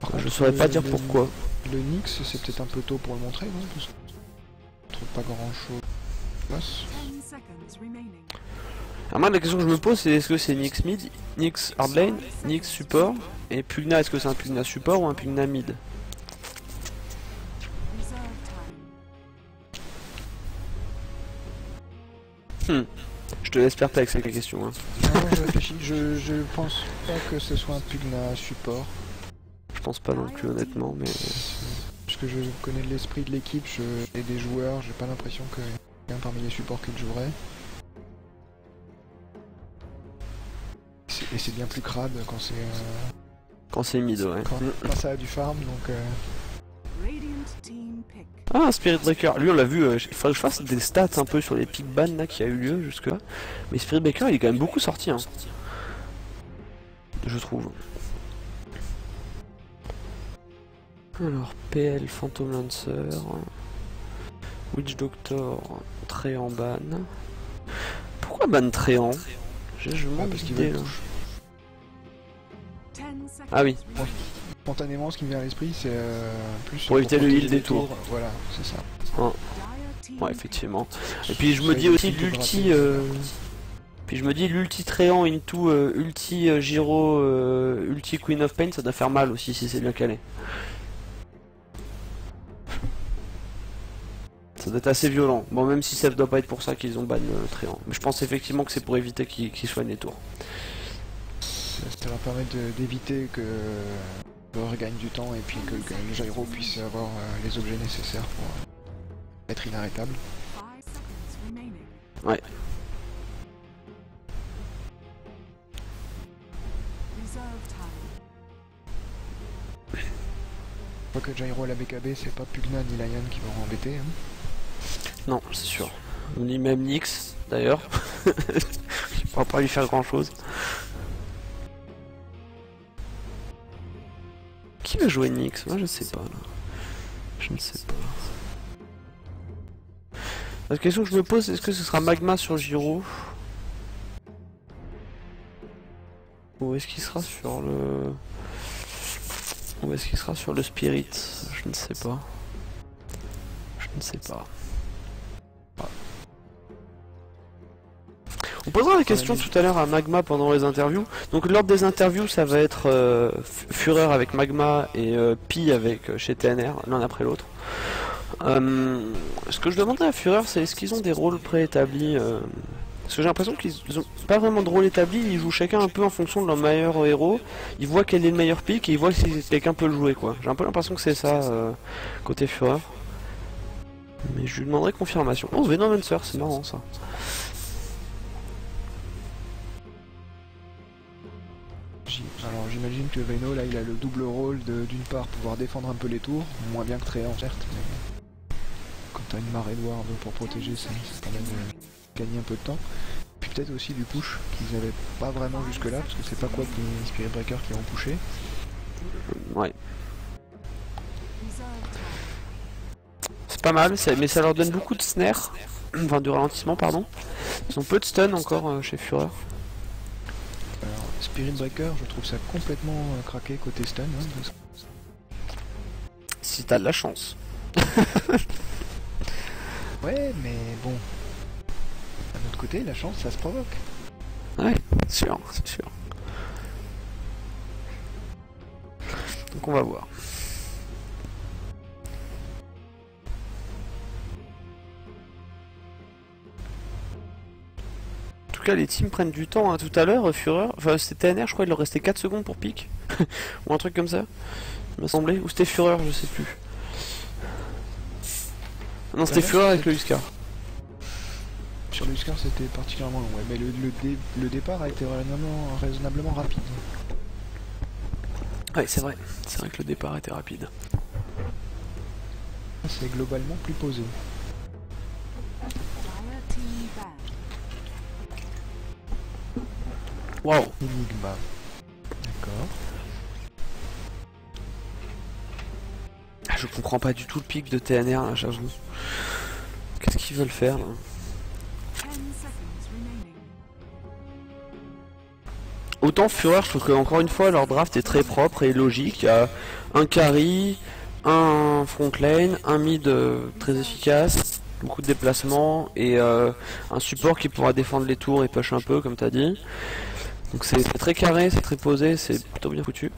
Par contre, je saurais pas dire pourquoi. Le Nyx c'est peut-être un peu tôt pour le montrer, non? Parce que je trouve pas grand chose. Alors moi la question que je me pose c'est est-ce que c'est Nyx mid, Nyx hardlane, Nyx support et Pugna, est-ce que c'est un Pugna support ou un Pugna mid? Je te laisse perplexe avec la question. Hein. Non, je réfléchis, je pense pas que ce soit un Pugna support. Je pense pas non plus honnêtement, mais... Parce que je connais l'esprit de l'équipe et des joueurs, j'ai pas l'impression qu'il y a un parmi les supports qui le jouerait. Et c'est bien plus crade quand c'est... Quand c'est mid, ouais. Quand ça a du farm, donc... Ah, Spirit Breaker, lui on l'a vu, il faudrait que je fasse des stats un peu sur les pick ban là qui a eu lieu jusque là. Mais Spirit Breaker il est quand même beaucoup sorti, hein. Je trouve. Alors, PL, Phantom Lancer, Witch Doctor, Tréant ban. Pourquoi ban Tréant? Je manque parce qu'il d'idée veut là. touche. 10 seconds Ah oui, remaining. Spontanément, ce qui me vient à l'esprit, c'est plus Pour éviter le protéger heal des les tours. Voilà, c'est ça. Dire team ouais, effectivement. Et puis je me Ça dis aide aussi aussi pour l'ulti. gratter. Puis je me dis l'ulti Tréant into ulti Giro, ulti Queen of Pain, ça doit faire mal aussi si c'est bien calé. Ça doit être assez violent. Bon, même si ça doit pas être pour ça qu'ils ont ban Tréant. Mais je pense effectivement que c'est pour éviter qu'ils soignent les tours. Ça va permettre d'éviter que le regagne du temps et puis que le gyro puisse avoir les objets nécessaires pour être inarrêtable. 5 seconds remaining. Ouais. Reserve time. Je crois que gyro à la BKB, c'est pas Pugna ni Lion qui vont embêter. Hein. Non, c'est sûr. Ni même Nyx, d'ailleurs. Je pourrais pas lui faire grand chose. Qui va jouer Nyx? Moi je sais pas là. Je ne sais pas. La question que je me pose, c'est est-ce que ce sera Magma sur Giro? Ou est-ce qu'il sera sur le... Ou est-ce qu'il sera sur le Spirit? Je ne sais pas. Je ne sais pas. On posera la question tout à l'heure à Magma pendant les interviews. Donc l'ordre des interviews, ça va être Fureur avec Magma et Pi avec chez TNR, l'un après l'autre. Ce que je demanderais à Fureur, c'est est-ce qu'ils ont des rôles préétablis Parce que j'ai l'impression qu'ils ont pas vraiment de rôle établi, ils jouent chacun un peu en fonction de leur meilleur héros. Ils voient quel est le meilleur pick et ils voient si quelqu'un peut le jouer quoi. J'ai un peu l'impression que c'est ça côté Fureur. Mais je lui demanderai confirmation. Oh, Venomancer, c'est marrant ça. Alors j'imagine que Veno là il a le double rôle de d'une part pouvoir défendre un peu les tours, moins bien que Tréant certes, mais quand t'as une marée noire pour protéger ça permet de gagner un peu de temps. Puis peut-être aussi du push qu'ils n'avaient pas vraiment jusque là, parce que c'est pas quoi que les Spirit Breakers qui ont pushé. Ouais. Reserve time. C'est pas mal, mais ça leur donne beaucoup de snare. Enfin, de ralentissement, pardon. Ils ont peu de stun encore chez Fureur. Alors Spirit Breaker, je trouve ça complètement craqué côté stun. Hein, parce que- Si t'as de la chance. Ouais, mais bon. D'un autre côté, la chance, ça se provoque. Ouais, c'est sûr, c'est sûr. Donc on va voir. En tout cas, les teams prennent du temps. Hein. Tout à l'heure, Fureur, enfin c'était TNR, je crois, il leur restait 4 secondes pour pick. Ou un truc comme ça, il m'a semblé. Ou c'était Fureur, je sais plus. Non, c'était Fureur avec le Huskar. Sur le Huskar, c'était particulièrement long, ouais, mais le départ a été raisonnablement rapide. Ouais, c'est vrai. C'est vrai que le départ était rapide. C'est globalement plus posé. Dire team ban. Waouh. Enigma. D'accord. Ah, je comprends pas du tout le pic de TNR là, j'avoue. Qu'est-ce qu'ils veulent faire là? 10 seconds remaining. Autant Fureur, je trouve que encore une fois leur draft est très propre et logique. Il y a un carry, un front lane, un mid très efficace, beaucoup de déplacements et un support qui pourra défendre les tours et push un peu comme t'as dit. Donc c'est très carré, c'est très posé, c'est plutôt bien foutu.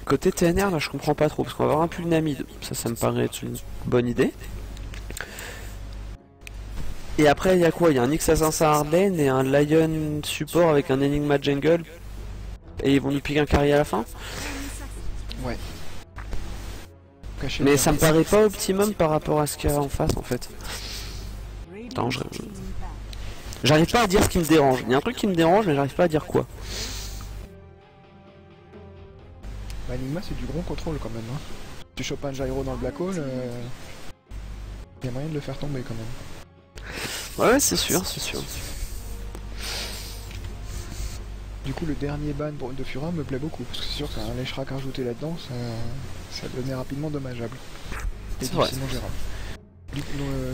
Côté TNR là je comprends pas trop parce qu'on va avoir un Pugna mid, ça me paraît être une bonne idée. Et après il y a quoi? Il y a un X-Assassin hardlane et un Lion support avec un Enigma jungle. Et ils vont nous piquer un carry à la fin. 10 seconds. Ouais. Caché Mais le ça me carré. paraît pas optimum par rapport à ce qu'il y a en face en fait. Attends, Radiant team ban. J'arrive pas à dire ce qui me dérange. Il y a un truc qui me dérange mais j'arrive pas à dire quoi. Bah, Enigma, c'est du gros contrôle quand même. Hein. Tu chopes un gyro dans le black hole, y a moyen de le faire tomber quand même. Ouais, c'est sûr, c'est sûr. Du coup, le dernier ban de Fureur me plaît beaucoup, parce que c'est sûr qu'un Leshrac rajouté là-dedans, Ça devenait rapidement dommageable. Et C'est vrai. difficilement gérable.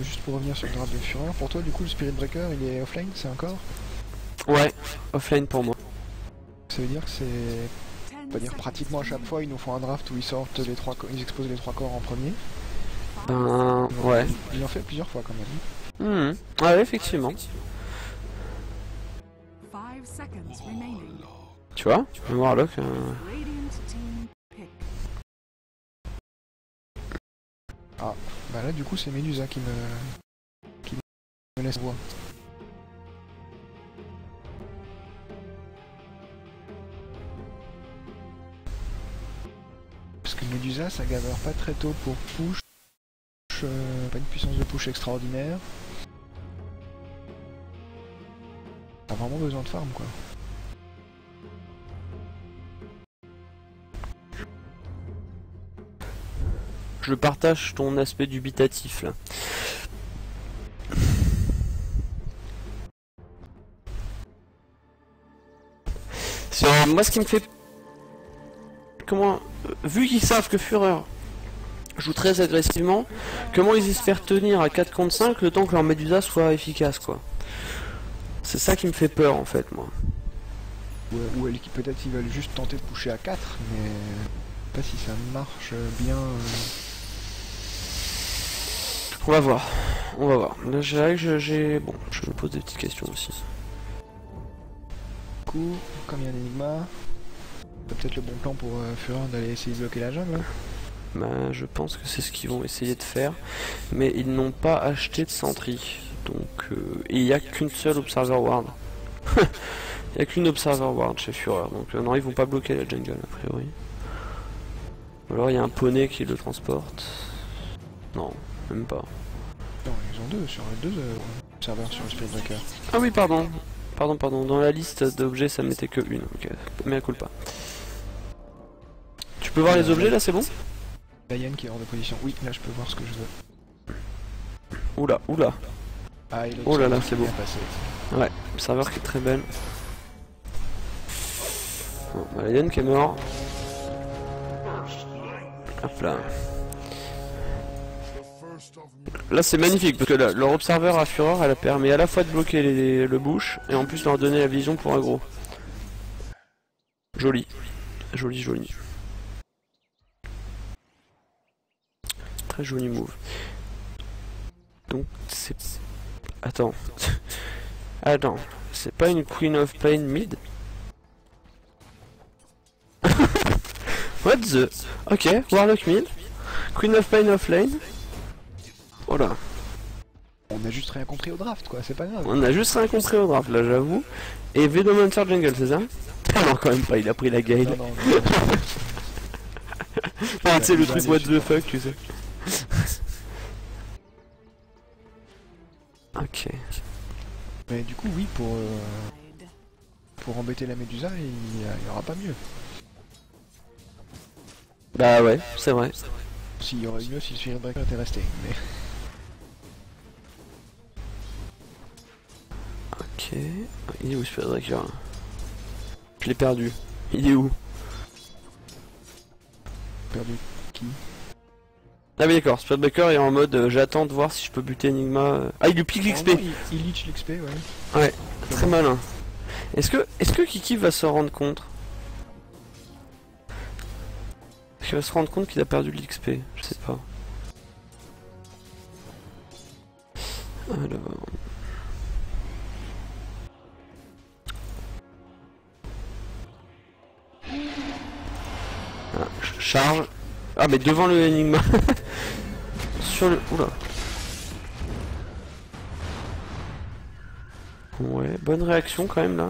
Juste pour revenir sur le draft de Fureur, pour toi du coup le Spirit Breaker il est offline, c'est encore? Ouais, offline pour moi. Ça veut dire que c'est... On va dire pratiquement à chaque fois ils nous font un draft où ils sortent les trois ils exposent les 3 corps en premier. Ben, ouais. Il en fait plusieurs fois quand même. Ah ouais, effectivement. 5 seconds remaining. Tu vois, le Warlock... Radiant team pick. Ah, bah là du coup c'est Medusa qui me laisse voir. Parce que Medusa ça gather pas très tôt pour push, pas une puissance de push extraordinaire. T'as vraiment besoin de farm quoi. Je partage ton aspect dubitatif là. Moi ce qui me fait... Comment... Vu qu'ils savent que Fureur joue très agressivement, comment ils espèrent tenir à 4 contre 5 le temps que leur Medusa soit efficace quoi. C'est ça qui me fait peur en fait moi. Ou peut-être ils veulent juste tenter de pusher à 4, mais pas si ça marche bien. On va voir. On va voir. Là j'ai... Bon, je me pose des petites questions aussi. Du coup, comme il y a un Enigma, c'est peut-être le bon plan pour Fureur d'aller essayer de bloquer la jungle. Bah, je pense que c'est ce qu'ils vont essayer de faire. Mais ils n'ont pas acheté de Sentry. Donc, et il n'y a qu'une seule Observer Ward. Il n'y a qu'une Observer Ward chez Fureur. Donc non, ils vont pas bloquer la jungle a priori. Ou alors il y a un poney qui le transporte. Non, même pas. Non, ils ont deux serveurs sur le Spirit Breaker. Ah oui, pardon. Pardon. Dans la liste d'objets, ça mettait que une. Ok, mais à coup pas. Tu peux voir les objets là, c'est bon? Diane qui est hors de position. Oui, là je peux voir ce que je veux. Oula. Ah, et Oh là là, l'autre c'est beau. bien passé. Ouais, le serveur qui est très belle. Bon, bah, Yann qui est mort. Hop là. Là c'est magnifique parce que là, leur observeur à Fureur elle permet à la fois de bloquer le bush et en plus leur donner la vision pour aggro. Joli. Joli. Très joli move. Donc c'est... Attends. C'est pas une Queen of Pain mid? What the... Ok, Warlock mid. Queen of Pain off lane. Oh là. On a juste rien compris au draft quoi, c'est pas grave. On a juste rien compris au draft là j'avoue. Et Venomancer jungle c'est ça? Ah non quand même pas, il a pris la guide. Non. Ah tu sais le truc what the fuck tu sais. Ok. Mais du coup oui pour embêter la Médusa il y aura pas mieux. Bah ouais, c'est vrai. S'il y aurait eu mieux si le Spirit Breaker était resté. Mais... Ok. Il est où Spirit Breaker là? Je l'ai perdu. Il est où? Perdu qui? Ah oui d'accord, Spirit Breaker est en mode j'attends de voir si je peux buter Enigma. Ah il lui pique l'XP. Oh, il leech l'XP ouais. Ouais, très malin. Est-ce que Kiki va se rendre compte? Est-ce qu'il va se rendre compte qu'il a perdu de l'XP? Je sais pas. Alors... Ah, charge. Ah mais devant le Enigma. Sur le... Oula. Ouais, bonne réaction quand même là.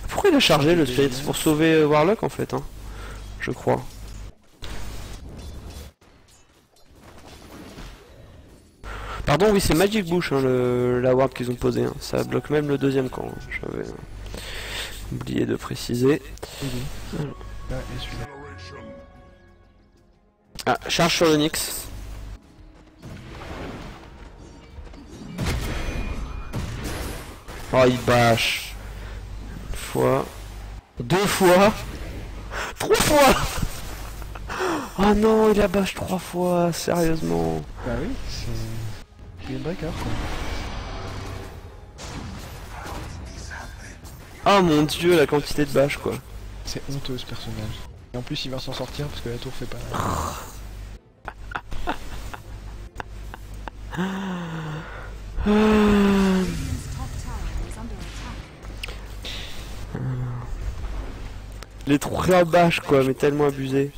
Pourquoi il a chargé le Spirit? C'est pour sauver Warlock en fait, hein. Je crois. Pardon, oui c'est Magic Bush hein, la ward qu'ils ont posé. Hein. Ça bloque même le deuxième camp. Hein. J'avais oublié de préciser. Alors. Là, et celui-là. Ah, charge sur le Nyx. Oh il bâche. Une fois. Deux fois. Trois fois. Oh non, il a bâche 3 fois, sérieusement. Bah oui, c'est Spellbreaker quoi. Oh mon dieu, la quantité de bâche quoi. C'est honteux ce personnage. Et en plus il va s'en sortir parce que la tour fait pas mal. Les 3 bâches quoi, mais tellement abusé.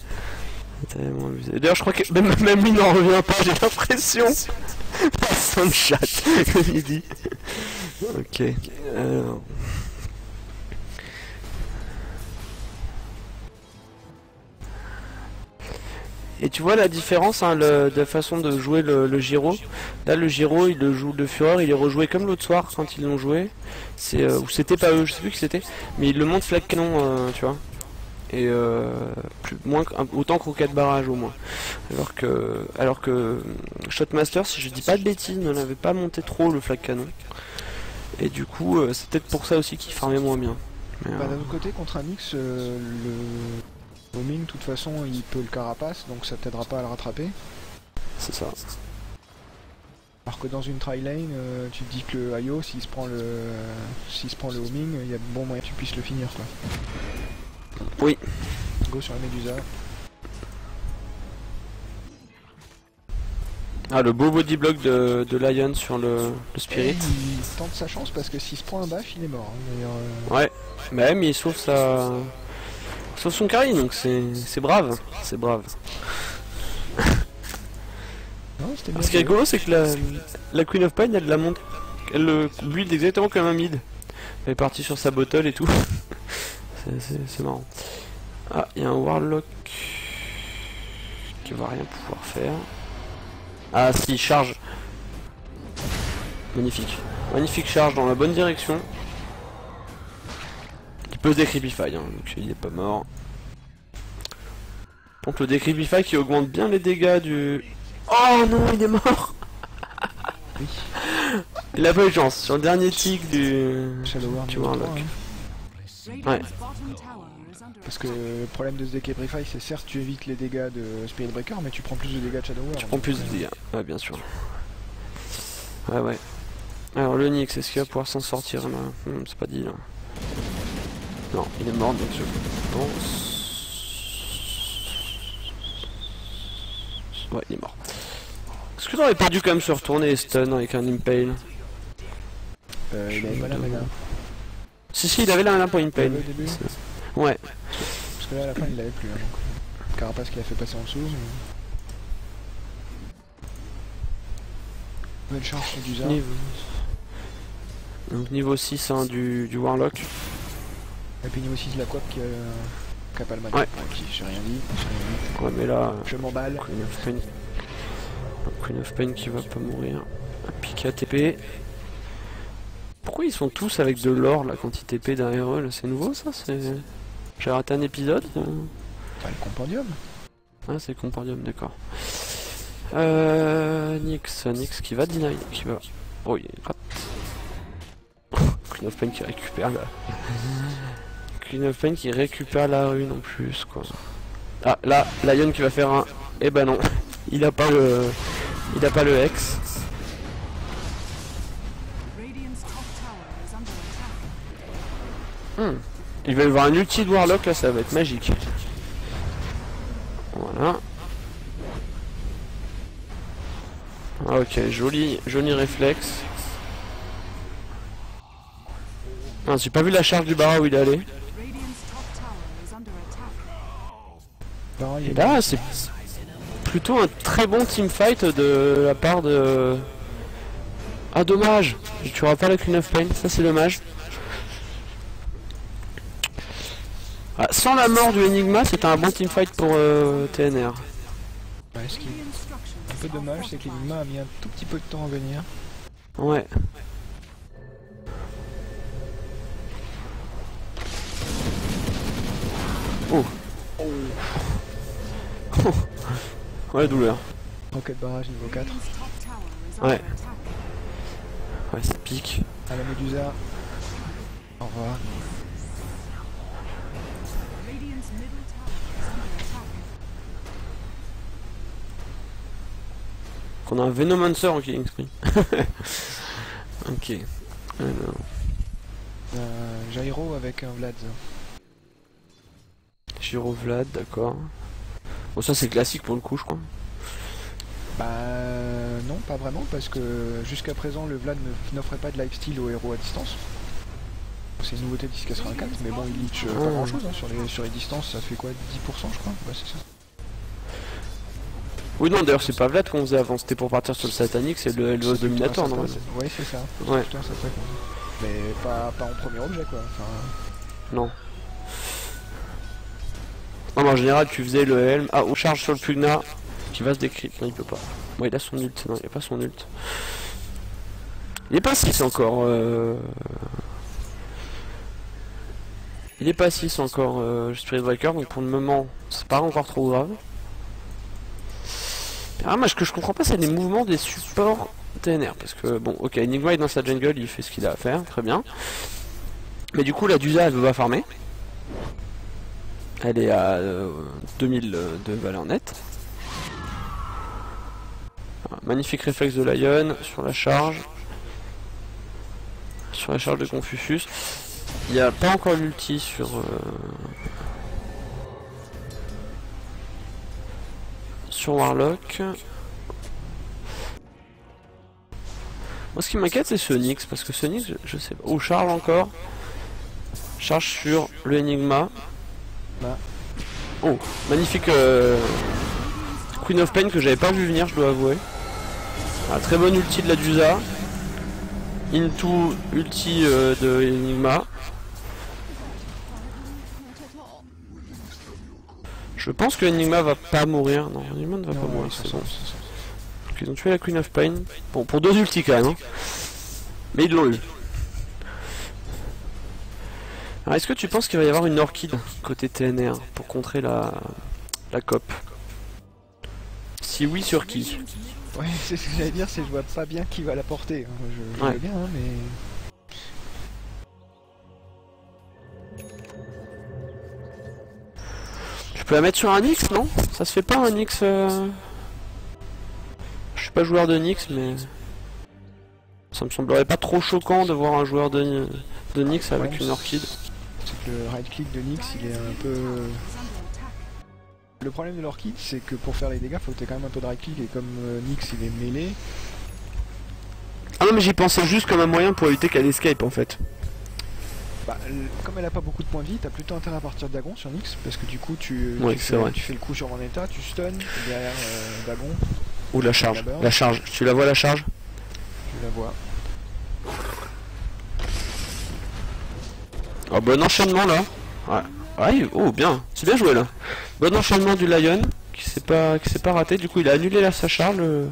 Tellement abusé. D'ailleurs, je crois que même il n'en revient pas, j'ai l'impression. Sans chat, comme il dit. Ok. Alors. Et tu vois la différence hein, de façon de jouer le Gyro. Là le Gyro il le joue de Fureur, il est rejoué comme l'autre soir quand ils l'ont joué. C'est ou c'était pas eux, je sais plus qui c'était, mais il le monte flag canon, tu vois. Et autant que roquette barrage au moins. Alors que Shotmaster, si je dis pas de bêtises, ne l'avait pas monté trop le flag canon. Et du coup c'est peut-être pour ça aussi qu'il farmait moins bien. Mais, bah d'un autre côté contre un X le homing de toute façon il peut le carapace donc ça t'aidera pas à le rattraper. C'est ça. Alors que dans une tri-lane, tu te dis que le IO s'il se prend le homing, il y a bon moyen que tu puisses le finir quoi. Oui. Go sur la Médusa. Ah le beau body block de Lion sur le Spirit. Et il tente sa chance parce que s'il se prend un baff il est mort. Hein, ouais. Même il sauve son carry donc c'est brave. C'est brave. Non, c'était bien. Ce qui est rigolo c'est que la Queen of Pain elle la monte. Elle le build exactement comme un mid. Elle est partie sur sa bottle et tout. C'est marrant. Ah, il y a un Warlock qui va rien pouvoir faire. Ah si, charge. Magnifique. Magnifique charge dans la bonne direction. Il peut se décreepify, hein, donc il est pas mort. Donc le décreepify qui augmente bien les dégâts du... Oh non, il est mort. Oui. Il a pas eu de chance. Sur le dernier tick du... Shadow War tu vois un lock. Radiant's Ouais. bottom tower is under Parce que le problème de ce Decapify c'est certes tu évites les dégâts de Spirit Breaker mais tu prends plus de dégâts de Shadow War. Tu prends plus de dégâts, ouais bien sûr. Ouais ouais. Alors le Nyx, est-ce qu'il va pouvoir s'en sortir là? C'est pas dit là. Non, il est mort donc je pense. Ouais, il est mort. Est-ce que t'aurais pas dû quand même se retourner et stun avec un Impale? Il avait pas la mana. Si, il avait la mana pour Impale. Au début. Ouais. Parce que là à la fin il l'avait plus. Hein, donc, Carapace qui a fait passer en dessous. Mais... Nouvelle charge sur Dusa. Donc niveau 6 hein, du Warlock. Et puis niveau 6 de la Quap qui a pas le mana. Ouais. Ok, j'ai rien dit. Ouais mais là... Je m'emballe. Queen of Pain qui va pas mourir. Un pique ATP. Pourquoi ils sont tous avec de l'or là quand ils TP derrière eux? C'est nouveau ça? J'ai raté un épisode? Bah, le compendium. Ah c'est le compendium, d'accord. Nyx qui va deny, qui va... Oh il rate. Queen of Pain qui récupère la... Queen of Pain qui récupère la rune en plus quoi. Ah là, Lion qui va faire un... Eh ben non, il a pas le... Il a pas le Hex. Radiant's top tower is under attack. Il va y avoir un ulti de Warlock là, ça va être magique. Voilà. Ah, ok, joli réflexe. Ah, j'ai pas vu la charge du Bara où il est allé. Radiant's top tower is under attack. Non, il Et est là, c'est plutôt un très bon teamfight de la part de... Ah, dommage. Tu auras pas la Queen of Pain, ça c'est dommage. Ah, sans la mort du Enigma, c'était un bon teamfight pour TNR. Ouais, ce qui est un peu dommage, c'est que l'Enigma a mis un tout petit peu de temps à venir. Ouais. Oh. Ouais, douleur. Rocket barrage niveau 4. Radiant's top tower is Ouais. under attack. Ouais, ça pique. À la Médusa. Au revoir. Radiant's middle tower is under attack. Qu'on a un Venomancer en killing spree. Ok. Alors. Gyro avec un Vlad. Gyro Vlad, d'accord. Bon, ça c'est classique pour le coup, je crois. Bah non, pas vraiment, parce que jusqu'à présent le Vlad n'offrait pas de lifesteal aux héros à distance. C'est une nouveauté de 1084, mais bon, il leech pas grand chose hein, sur les distances, ça fait quoi, 10% je crois. Ouais, c'est ça. Oui, non, d'ailleurs, c'est pas Vlad qu'on faisait avant, c'était pour partir sur le Satanic, c'est le Elvos Dominator, non? Ouais, c'est ça. Ouais. Putain, ça fait mais pas en premier objet quoi. Enfin... Non. Non, mais en général, tu faisais le helm. Ah, on charge sur le Pugna qui va se décrire. Non, il peut pas. Bon, il a son ult. Non, il a pas son ult. Il est pas 6 encore. Il est pas 6 encore, Spirit Breaker, donc pour le moment, c'est pas encore trop grave. Ah, moi, ce que je comprends pas, c'est les mouvements des supports TNR. Parce que, bon, ok, Enigma est dans sa jungle, il fait ce qu'il a à faire, très bien. Mais du coup, la Dusa, elle veut pas farmer. Elle est à 2000 de valeur nette. Voilà, magnifique réflexe de Lion sur la charge. Sur la charge de Confucius. Il n'y a pas encore l'ulti sur... sur Warlock. Moi ce qui m'inquiète c'est ce Nyx, parce que ce Nyx je sais pas. Oh, charge encore. Charge sur le Enigma. Oh, magnifique Queen of Pain que j'avais pas vu venir, je dois avouer. Un très bon ulti de la Dusa. Into ulti de Enigma. Je pense que Enigma va pas mourir. Non, Enigma ne va pas mourir, c'est bon. Donc ils ont tué la Queen of Pain. Bon, pour 2 ultis quand même. Hein. Mais ils l'ont eu. Alors est-ce que tu penses qu'il va y avoir une Orchid côté TNR pour contrer la COP? Si oui, sur qui? Ouais, c'est ce que j'allais dire, c'est je vois pas bien qui va la porter. Je vois bien, hein, mais... Je peux la mettre sur un Nyx, non? Ça se fait pas un Nyx Je suis pas joueur de Nyx, mais... Ça me semblerait pas trop choquant de voir un joueur de Nyx avec une Orchid. C'est que le right click de Nyx, il est un peu... Le problème de l'Orchid, c'est que pour faire les dégâts, faut que tu aies quand même un peu de right click, et comme Nyx il est mêlé... Ah non mais j'y pensais juste comme un moyen pour éviter qu'elle escape en fait. Bah, comme elle a pas beaucoup de points de vie, t'as plutôt intérêt à partir de Dagon sur Nyx, parce que du coup tu fais le coup sur Vendetta, tu stun, derrière Dagon... Ou la charge, la charge, tu la vois la charge? Tu la vois. Oh, bon enchaînement là. Ouais. Ouais, oh bien, c'est bien joué là. Bon enchaînement du Lion qui s'est pas raté. Du coup, il a annulé sa charge le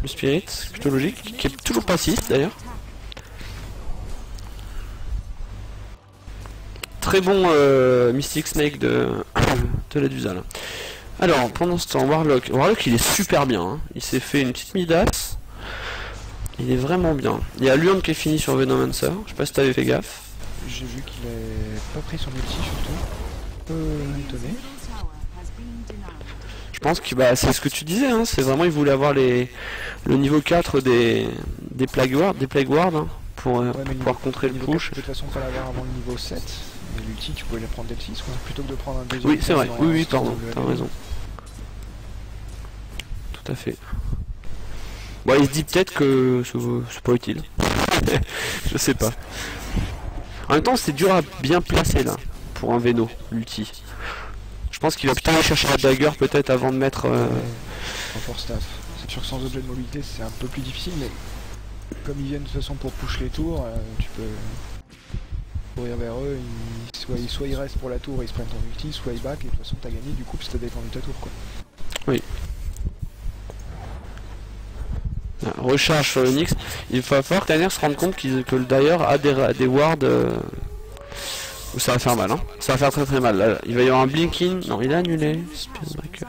Spirit, c'est plutôt logique, qui est toujours pas 6 d'ailleurs. Très bon Mystic Snake de la Dusa là. Alors, pendant ce temps, Warlock il est super bien. Hein. Il s'est fait une petite Midas. Il est vraiment bien. Il y a Luan qui est fini sur Venomancer. Je sais pas si t'avais fait gaffe. J'ai vu qu'il a pas pris son ulti surtout. Un peu étonné. Je pense que bah, c'est ce que tu disais, hein. C'est vraiment il voulait avoir le niveau 4 des Plague Ward hein, pour pouvoir contrer le push. De toute façon, il fallait avoir avant le niveau 7. Et l'ulti, tu pouvais le prendre dès le 6 quoi. Plutôt que de prendre un deuxième. Oui, c'est vrai. Oui, pardon. T'as raison. Tout à fait. Bon, il se dit peut-être que c'est pas utile. Je sais pas. En même temps, c'est dur à bien placer là, pour un Veno, l'ulti. Je pense qu'il va plutôt aller chercher la dagger peut-être avant de mettre... En force staff. C'est sûr que sans objet de mobilité, c'est un peu plus difficile, mais comme ils viennent de toute façon pour push les tours, tu peux courir vers eux, soit ils restent pour la tour et ils se prennent ton ulti, soit ils back et de toute façon t'as gagné du coup parce que t'as défendu ta tour quoi. Oui. Recharge sur le Nyx. Il va falloir que Tanner se rende compte que le Dire a des wards où ça va faire mal. Hein. Ça va faire très très mal. Là, il va y avoir un Blinking. Non, il a annulé. Spirit Breaker.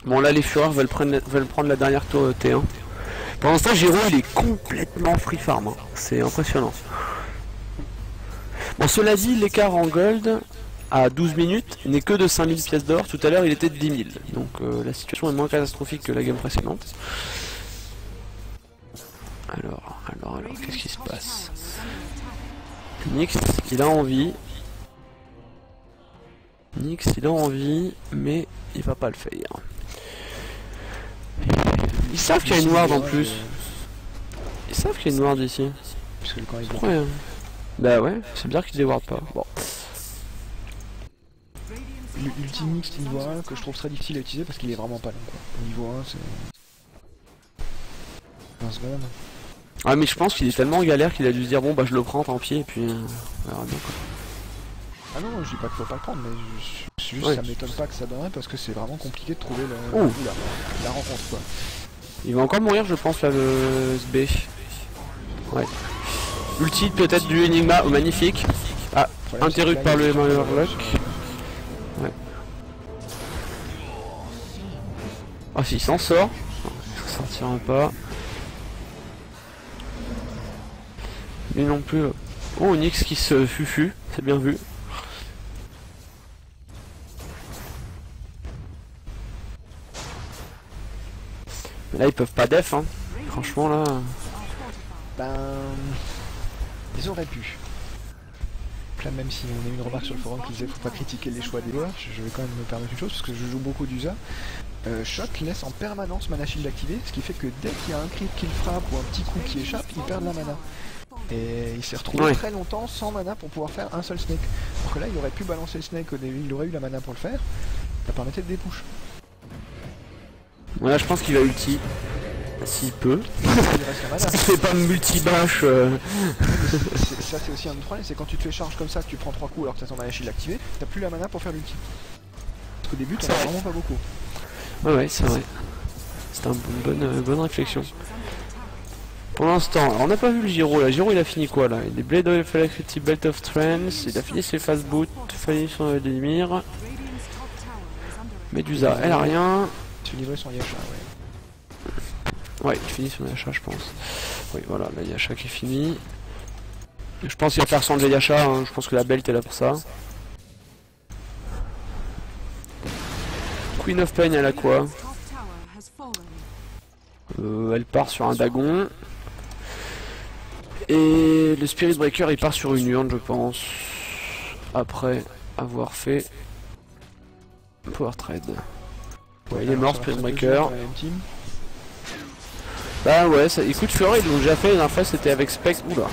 Bon, là, les Fureurs veulent prendre la dernière tour T1. Pendant ce temps, Gyro il est complètement free farm. Hein. C'est impressionnant. Bon, cela dit, l'écart en gold. à 12 minutes n'est que de 5000 pièces d'or. Tout à l'heure il était de 10 000. Donc la situation est moins catastrophique que la game précédente. Alors, qu'est-ce qui se passe? Nyx, il a envie. Nyx, il a envie, mais il va pas le faire. Ils savent qu'il y a une ward en plus. Ils savent qu'il y a une ward ici. Parce que quand ils Ouais. Bah ouais, c'est bien qu'ils les wardent pas. Bon. l'ulti Nyx niveau 1 que je trouve très difficile à utiliser parce qu'il est vraiment pas long quoi. Niveau 1 c'est... 20 secondes. Ah mais je pense qu'il est tellement en galère qu'il a dû se dire bon bah je le prends tant pis et puis on verra bien quoi. Ah non, je dis pas qu'il faut pas le prendre, mais juste Ouais. ça m'étonne pas que ça donnerait parce que c'est vraiment compliqué de trouver Oh. la rencontre quoi. Il va encore mourir je pense là le SB. Ouais. Ulti peut-être du Enigma, oh, magnifique. Ah, Le problème, c'est interrupt que par là, il le y a tout Murloc. sur- Ouais. Ah s'il s'en sort. Il s'en sortira pas. Lui non plus. Oh Nyx qui se fufu, c'est bien vu. Mais là ils peuvent pas def hein. Franchement là. Ben... Ils auraient pu. Là même si on a eu une remarque sur le forum qui disait faut pas critiquer les choix des joueurs, je vais quand même me permettre une chose parce que je joue beaucoup d'Usa. Shot laisse en permanence mana shield activé, ce qui fait que dès qu'il y a un crit qu'il frappe ou un petit coup qui échappe, il perd de la mana. Et il s'est retrouvé Ouais. très longtemps sans mana pour pouvoir faire un seul snake. Alors que là il aurait pu balancer le snake au début, il aurait eu la mana pour le faire, ça permettait de dépush. Voilà je pense qu'il va ulti. S'il peut. Il reste la mana. Il fait pas multi-bash. Ça c'est aussi un autre problème, c'est quand tu te fais charge comme ça, que tu prends 3 coups alors que t'as ton mana shield activé, t'as plus la mana pour faire l'ulti. Parce qu'au début t'en C'est as vrai. vraiment pas beaucoup. Ouais c'est vrai. C'est une bonne réflexion. Pour l'instant, on n'a pas vu le Giro là. Giro il a fini quoi là? Il est Blade of Electricity, Belt of Trance, il a fini ses fast boot, fini son Vladimir. Medusa, elle a rien. Tu livrais son Yasha, ouais. Ouais, il finit son Yasha je pense. Oui voilà, la Yasha qui est finie. Je pense qu'il va faire son Yasha, hein. Je pense que la belt est là pour ça. Queen of Pain elle a quoi? Elle part sur un Dagon. Et le Spirit Breaker il part sur une urne je pense. Après avoir fait Power Trade. Ouais, il est mort Spirit Breaker. Bah ouais, ça, écoute Fury ils l'ont déjà fait, la dernière fois c'était avec Spec. Oula.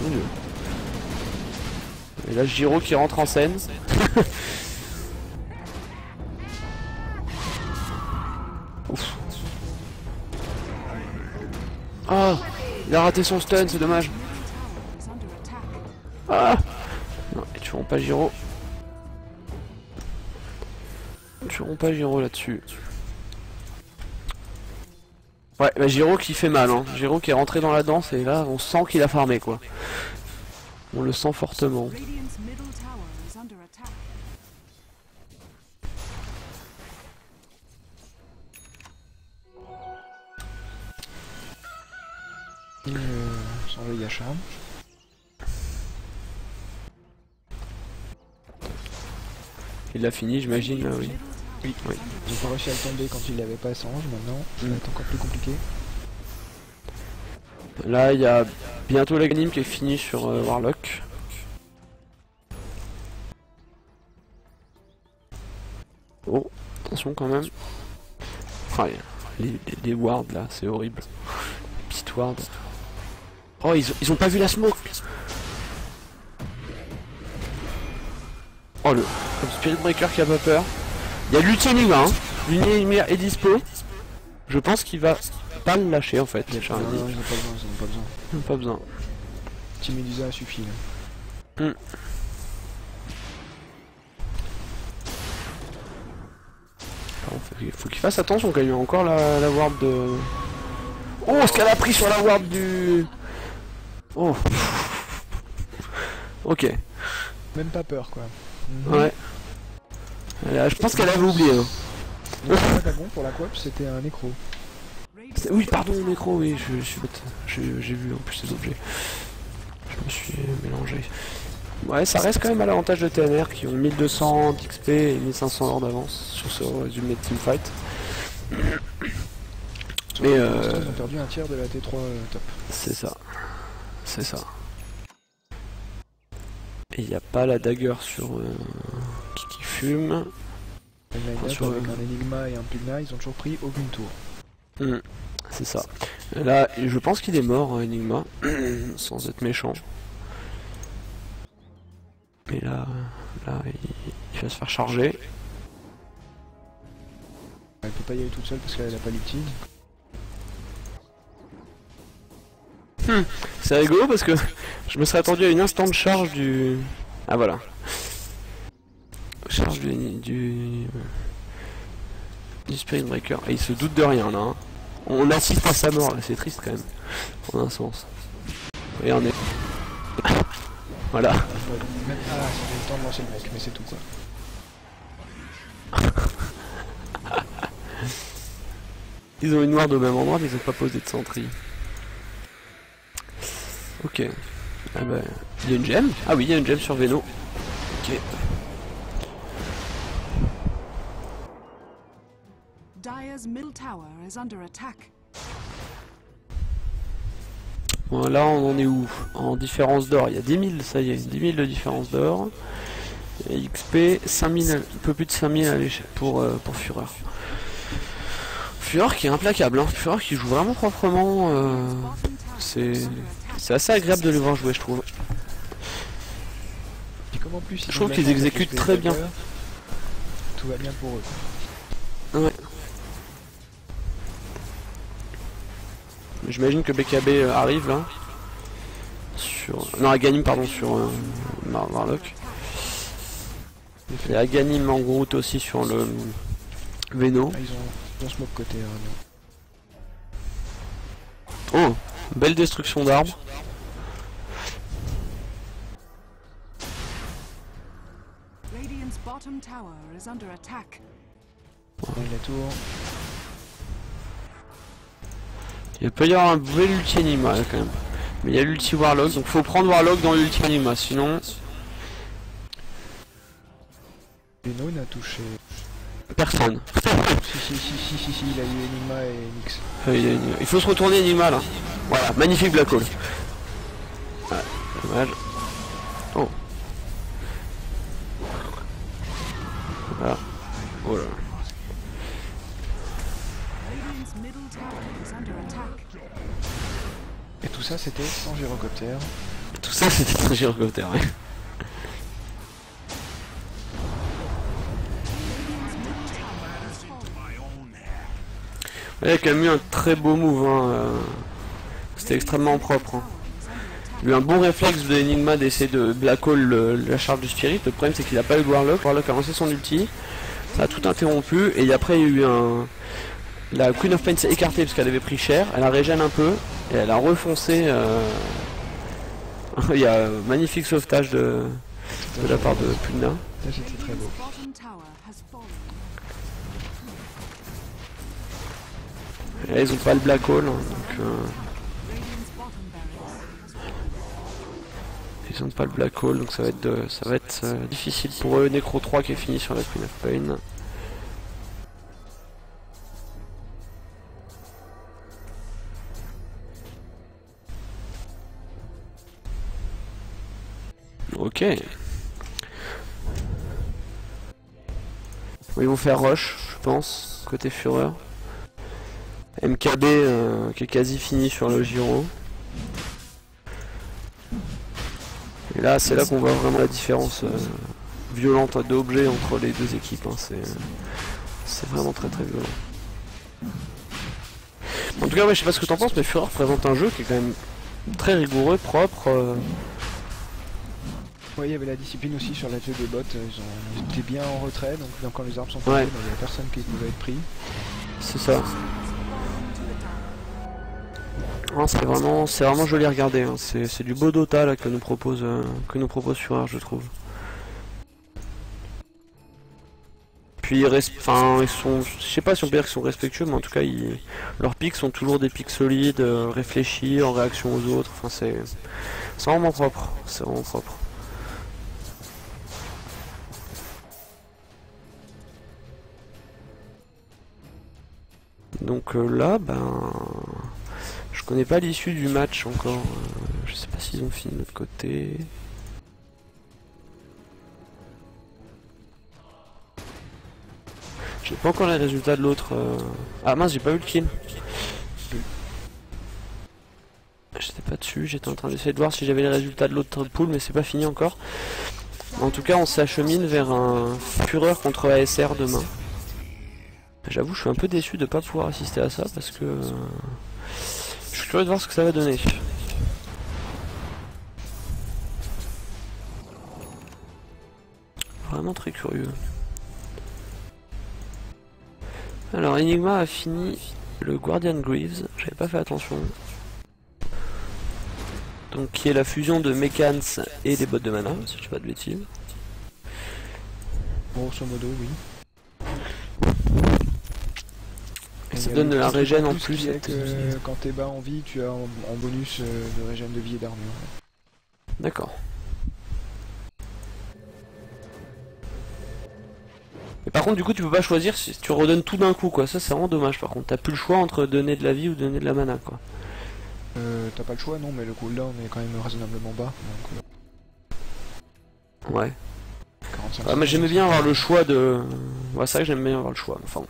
Mon Dieu. Et là Giro qui rentre en scène. Ouf. Ah, il a raté son stun, c'est dommage. Ah non, ils tueront pas Giro. Ils tueront pas Giro là-dessus. Ouais, bah Giro qui fait mal, hein. Giro qui est rentré dans la danse et là on sent qu'il a farmé quoi. On le sent fortement. Sans le Yasha. Il l'a fini j'imagine, oui. Oui. Ils ont pas réussi à le tomber quand il l'avait pas sans ange, maintenant ça va être encore plus compliqué. Là il y a bientôt la game qui est finie sur Warlock. Oh, attention quand même. Ah, les wards là, c'est horrible. Les petites wards. Oh, ils ont pas vu la smoke. Oh le Spirit Breaker qui a pas peur. Il y a l'Ulti-Enigma, hein. L'Enigma est dispo. Je pense qu'il va pas le lâcher en fait. Non, ils n'ont pas besoin, ils n'ont pas besoin. Pas besoin. Petit Medusa suffit là. Il faut qu'il fasse attention quand il y a encore la ward de... Oh, ce qu'elle a pris sur la ward du... Oh. Ok. Même pas peur quoi. Ouais. Je pense qu'elle avait oublié. Hein. Le dragon pour la coop c'était un nécro. Oui, pardon, micro, oui, je suis bête. J'ai vu en plus ces objets. Je me suis mélangé. Ouais, ça reste quand même à l'avantage de TNR qui ont 1200 d'XP et 1500 heures d'avance sur ce résumé de teamfight. Mais Ils ont perdu un tiers de la T3 top. c'est ça. C'est ça. Et il n'y a pas la dagger sur qui fume. Line-up Sur, avec un Enigma et un Pugna, ils ont toujours pris aucune tour. C'est ça. Là, je pense qu'il est mort, Enigma, sans être méchant. Mais là il va se faire charger. Elle peut pas y aller toute seule parce qu'elle a pas l'ulti. C'est rigolo parce que je me serais attendu à une instant de charge du... Ah voilà. Charge du Spirit Breaker. Et il se doute de rien là. Hein. On assiste à sa mort là, c'est triste quand même. En un sens. Et on est... Voilà. Ah, j'ai le temps de lancer le mec, mais c'est tout quoi. Ils ont une ward au même endroit mais ils ont pas posé de sentry. Ok. Ah bah... Il y a une gemme. Ah oui, il y a une gemme sur Veno. Ok. Dire's middle tower is under attack. Bon, là on en est où? En différence d'or, il y a 10 000, ça y est, 10 000 de différence d'or. Et XP, 5000, un peu plus de 5000 à l'échelle pour Fureur. Fureur qui est implacable, hein. Fureur qui joue vraiment proprement. C'est assez agréable de le voir jouer, je trouve. Et comme en plus, Je trouve qu'ils exécutent très bien. Tout va bien pour eux. Ouais. J'imagine que BKB arrive là. Sur... Non, Aghanim, pardon, sur Marlock. Il y a Aghanim en route aussi sur le Veno. Ah, ils ont smoke côté. Oh, belle destruction d'arbres. Radiant's bottom tower is under attack. La tour. Il peut y avoir un bel ulti Enigma là, quand même. Mais il y a l'ulti Warlock, donc faut prendre Warlock dans l'ulti Enigma, sinon... Veno n'a touché. Personne. Si, il a eu Enigma et Nyx. Il faut se retourner Enigma là. Voilà, magnifique Black Hole. Ouais, dommage. Oh. Voilà. Oh là. Radiant's middle tower is under attack. Et tout ça c'était sans gyrocoptère. Tout ça c'était très gyrocoptère, ouais. Il a quand même eu un très beau move, hein. C'était extrêmement propre. Hein. Il a eu un bon réflexe de Enigma d'essayer de black hole la charge du Spirit. Le problème c'est qu'il a pas eu de Warlock. Warlock a lancé son ulti, ça a tout interrompu et après il y a eu un... La Queen of Pain s'est écartée parce qu'elle avait pris cher, elle a régène un peu et elle a refoncé. Il y a un magnifique sauvetage de la part de Pugna. Ça c'était très beau. Bottom tower has fallen. Et là, ils ont pas le black hole, hein, donc Radiant's bottom barracks has ils ont pas le black hole, donc ça va être difficile pour eux. Necro 3 qui est fini sur la Queen of Pain. Ok. Ils vont faire rush, je pense, côté Fureur. MKB qui est quasi fini sur le Giro. Et là, c'est là qu'on voit vraiment la différence violente d'objets entre les deux équipes. Hein. C'est vraiment très très violent. En tout cas, ouais, je sais pas ce que t'en penses, mais Fureur présente un jeu qui est quand même très rigoureux, propre. Ouais, il y avait la discipline aussi sur la jeu des bots, ils étaient bien en retrait, donc quand les arbres sont tombés, Ouais. il n'y a personne qui pouvait être pris. C'est ça. Non, c'est vraiment joli à regarder. Hein. C'est du beau Dota là que nous propose Fureur, je trouve. Puis ils sont, je sais pas si on peut dire qu'ils sont respectueux, mais en tout cas leurs pics sont toujours des pics solides, réfléchis en réaction aux autres. Enfin c'est vraiment propre, c'est vraiment propre. Donc là, ben... Je connais pas l'issue du match encore. Je sais pas s'ils ont fini de l'autre côté. J'ai pas encore les résultats de l'autre. Ah mince, j'ai pas eu le kill. J'étais pas dessus, j'étais en train d'essayer de voir si j'avais les résultats de l'autre pool, mais c'est pas fini encore. En tout cas, on s'achemine vers un Fureur contre ASR demain. J'avoue, je suis un peu déçu de pas pouvoir assister à ça parce que je suis curieux de voir ce que ça va donner. Vraiment très curieux. Alors, Enigma a fini le Guardian Greaves, j'avais pas fait attention. Donc, qui est la fusion de Mekans et des bottes de mana, si je dis pas de bêtises. Grosso modo, oui. Et ça donne de la régène en plus. Quand t'es bas en vie, tu as en bonus de régène de vie et d'armure. D'accord. Et par contre, du coup, tu peux pas choisir si tu redonnes tout d'un coup, quoi. Ça, c'est vraiment dommage. Par contre, t'as plus le choix entre donner de la vie ou donner de la mana, quoi. T'as pas le choix, non, mais le cooldown est quand même raisonnablement bas. Donc, ouais. 45 Ouais, mais j'aimais bien avoir le choix de... Ouais, c'est vrai que j'aime bien avoir le choix. Enfin,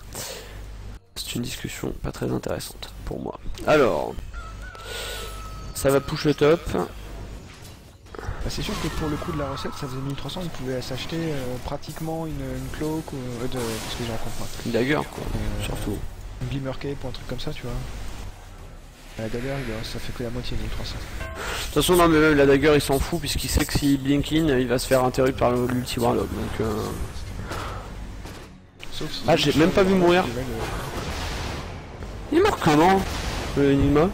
c'est une discussion pas très intéressante pour moi. Alors, ça va push le top. Bah, c'est sûr que pour le coup de la recette, ça faisait 1300, ils pouvaient s'acheter pratiquement une cloak ou parce que j'ai rencontré Une dagger, quoi. Surtout. Une glimmer cape ou un truc comme ça, tu vois. La dagger, ça fait que la moitié 1300. De toute façon, non, mais même la dagger, il s'en fout puisqu'il sait que s'il blink in, il va se faire interrupt par l'ulti warlock. Donc, Sauf si ah, j'ai même pas vu mourir. Il est mort comment, le Enigma?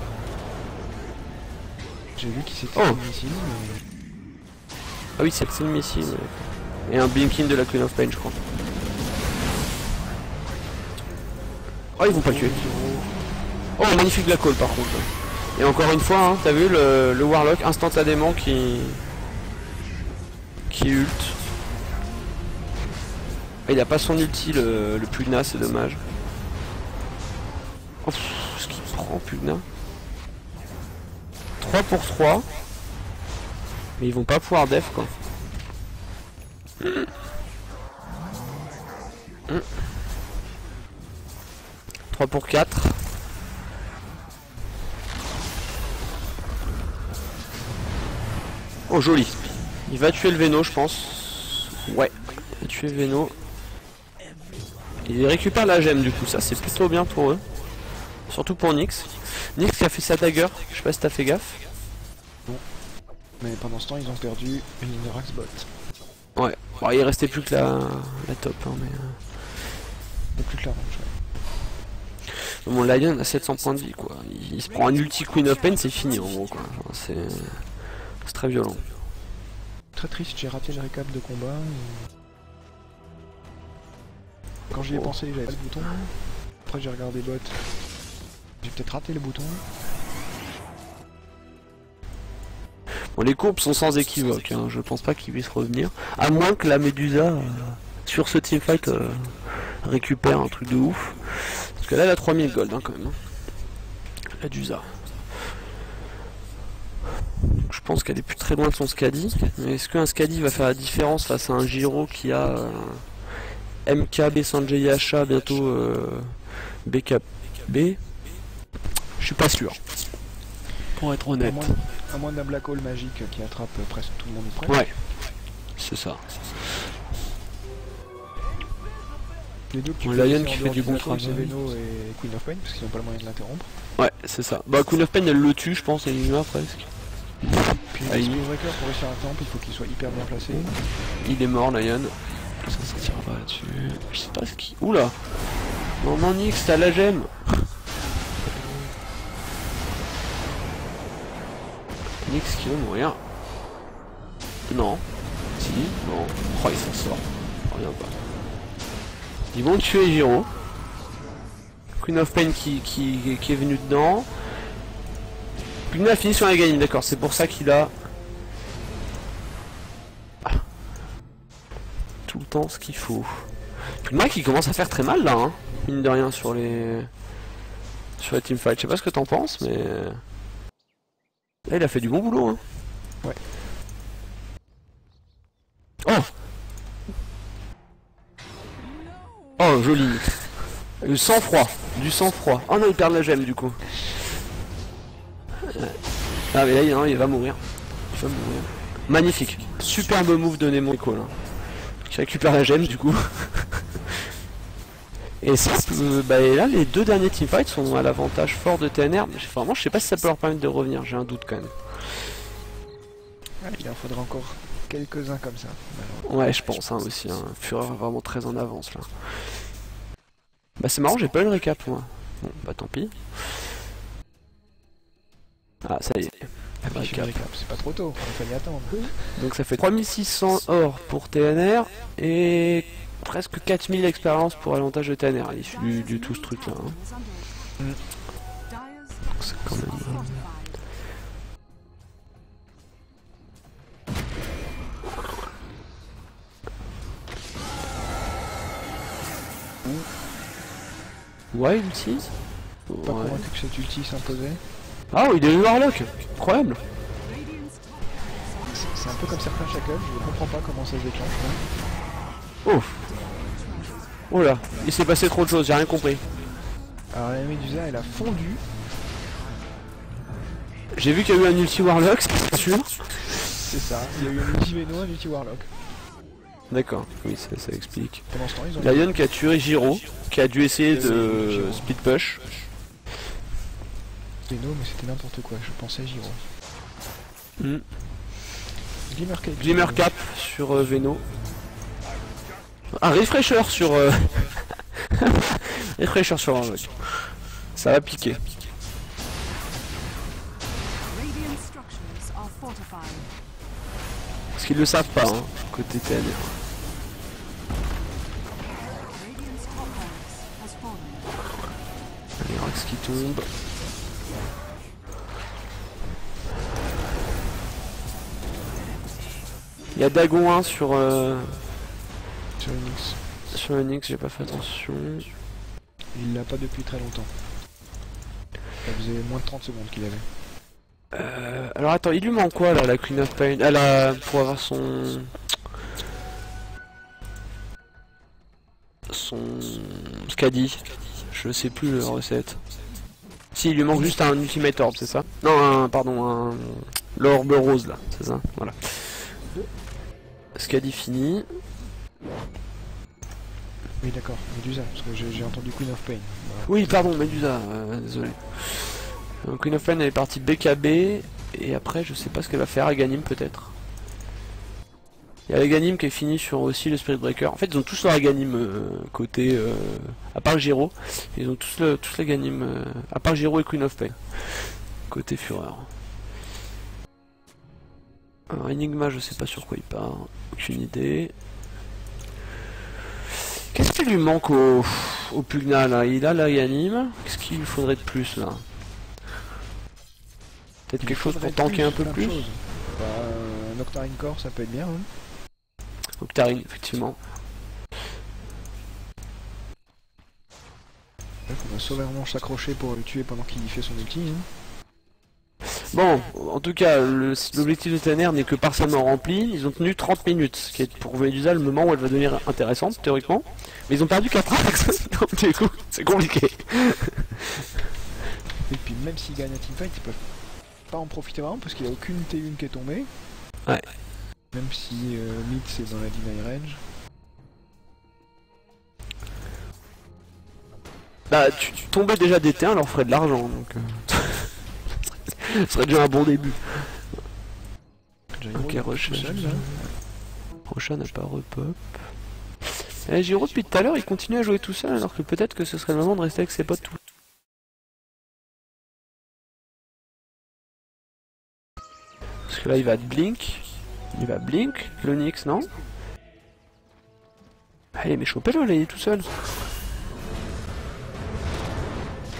J'ai vu qu'il s'était Oh. mis ici, mais... Ah oui, c'est le missile. Et un blink in de la Queen of Pain, je crois. Oh, ils vont pas le tuer. Oh, magnifique Black Hole par contre. Et encore une fois, hein, t'as vu le Warlock instantanément qui ult. Ah, il a pas son ulti le Pugna, c'est dommage. Oh, ce qu'il prend Pugna. 3 pour 3. Mais ils vont pas pouvoir def quoi. 3 pour 4. Oh joli. Il va tuer le Véno je pense. Ouais. Il va tuer le Véno. Il récupère la gemme du coup, ça c'est plutôt bien pour eux. Surtout pour Nyx. Nyx qui a fait sa dagger, je sais pas si t'as fait gaffe. Bon. Mais pendant ce temps ils ont perdu une Inorax bot. Ouais, bon, il restait plus que la top hein, mais... Et plus que la range, ouais. Mon Lion a 700 points de vie quoi. Il se prend un ulti Queen of Pain, c'est fini en gros quoi. Enfin, c'est très violent. Très triste, j'ai raté le récap de combat. Quand j'y ai pensé, j'avais pas le bouton. Après j'ai regardé bot. J'ai peut-être raté le bouton. Bon, les courbes sont sans équivoque, hein. Je pense pas qu'ils puissent revenir. À moins que la Médusa, sur ce teamfight, récupère un truc de ouf. Parce que là, elle a 3000 gold, hein, quand même. La Dusa. Je pense qu'elle est plus très loin de son Skadi. Mais est-ce qu'un Skadi va faire la différence face à un Giro qui a MKB Sanjay Asha, bientôt BKB? Je suis pas sûr. Pour être honnête. À moins d'un black hole magique qui attrape presque tout le monde ou presque. Ouais, c'est ça. Les deux Bon, Lion qui fait du bon travail. C'est Véno et Queen of Pain parce qu'ils n'ont pas le moyen de l'interrompre. Ouais, c'est ça. Bah, Queen of Pain, elle le tue, je pense, elle y va presque. Puis Ah, le Spellbreaker pour réussir à temple, il faut qu'il soit hyper bien placé. Il est mort, Lion. Ça tire pas là-dessus. Je sais pas ce qui. Oula! Non, non, Nyx, t'as la gemme! Nyx qui veut mourir. Non. Si, non. Oh, il s'en sort. Rien pas. Ils vont tuer Giro. Queen of Pain qui est venu dedans. Pugna a fini sur la gagne, d'accord, c'est pour ça qu'il a tout le temps ce qu'il faut. Pugna qui commence à faire très mal là, hein, mine de rien sur les sur la teamfight. Je sais pas ce que t'en penses, mais là il a fait du bon boulot. Hein. Ouais. Oh. Oh joli. Du sang-froid. Du sang-froid. Oh non, il perd la gemme du coup. Ah mais là il va mourir. Il va mourir. Magnifique. Superbe move de Nemo Echo là. Qui récupère la gemme du coup. Et ça, bah, et là les deux derniers teamfights sont à l'avantage fort de TNR. Mais vraiment je sais pas si ça peut leur permettre de revenir, j'ai un doute quand même. Il en faudra encore quelques-uns comme ça. Ouais je pense hein, aussi. Hein. Fureur est vraiment très en avance là. Bah c'est marrant, j'ai pas eu le récap moi. Bon bah tant pis. Ah ça y est. C'est pas trop tôt, il fallait attendre. Donc ça fait 3600 or pour TNR et presque 4000 expériences pour l'avantage de TNR à l'issue du tout ce truc là. Hein. C'est quand même... Ouais, ulti. Pas convaincu que cet ulti s'imposait. Ah oui, il est Warlock. Incroyable. C'est un peu comme certains shackles, je comprends pas comment ça se déclenche. Ouf. Oh là, il s'est passé trop de choses, j'ai rien compris. Alors la Medusa elle a fondu. J'ai vu qu'il y a eu un ulti Warlock, c'est sûr. C'est ça, il y a eu un ulti Veno, un ulti Warlock. D'accord, oui ça explique. Pendant ce temps, ils ont... Lion qui a tué Giro, qui a dû essayer de speed push. Veno mais c'était n'importe quoi, je pensais Giro. Glimmer Cap sur Veno. Un refresher sur... refresher sur Warlock. Ça va piquer. Parce qu'ils le savent pas, hein, côté TNR. Allez, Rax qui tombe. Il y a Dagon 1 sur Onyx. Sur Onyx, j'ai pas fait attention. Il l'a pas depuis très longtemps. Ça faisait moins de 30 secondes qu'il avait. Alors attends, il lui manque quoi là, la Queen of Pain? Elle a... pour avoir son... Scadi. Je sais plus la recette. Si, il lui manque juste un Ultimate Orb, c'est ça? Non, pardon, l'orbe rose là, c'est ça? Voilà. Scadi fini. Oui d'accord, Medusa, parce que j'ai entendu Queen of Pain. Voilà. Oui, pardon, Medusa, désolé. Queen of Pain elle est partie BKB, et après je sais pas ce qu'elle va faire, Aghanim peut-être. Il y a Aghanim qui est fini sur aussi le Spirit Breaker. En fait ils ont tous leur Aghanim côté... à part Giro, ils ont tous l'Aghanim... à part Giro et Queen of Pain. Côté Fureur. Alors Enigma je sais pas sur quoi il part, aucune idée. Qu'est-ce qui lui manque au Pugna là? Il a l'Aghanim, qu'est-ce qu'il lui faudrait de plus là? Peut-être quelque chose pour tanker un peu plus. Bah, un Octarine Core ça peut être bien. Hein. Octarine, effectivement. Il faudra sauvairement s'accrocher pour le tuer pendant qu'il fait son ulti. Hein. Bon, en tout cas, l'objectif de TNR n'est que partiellement rempli. Ils ont tenu 30 minutes, ce qui est pour Medusa le moment où elle va devenir intéressante, théoriquement. Mais ils ont perdu 4 axes, donc du coup, c'est compliqué. Et puis même s'ils gagnent un teamfight, ils peuvent pas en profiter vraiment parce qu'il n'y a aucune T1 qui est tombée. Ouais. Même si Mid c'est dans la deny range. Bah, tu tombais déjà des T1, leur ferait de l'argent, donc... ce serait déjà un bon début. Ok, Rocha. Rocha n'a pas repop. Giro depuis tout à l'heure il continue à jouer tout seul alors que peut-être que ce serait le moment de rester avec ses potes tout. Parce que là il va Blink. Il va Blink. L'Onyx non? Allez mais chopez-le là, il est tout seul.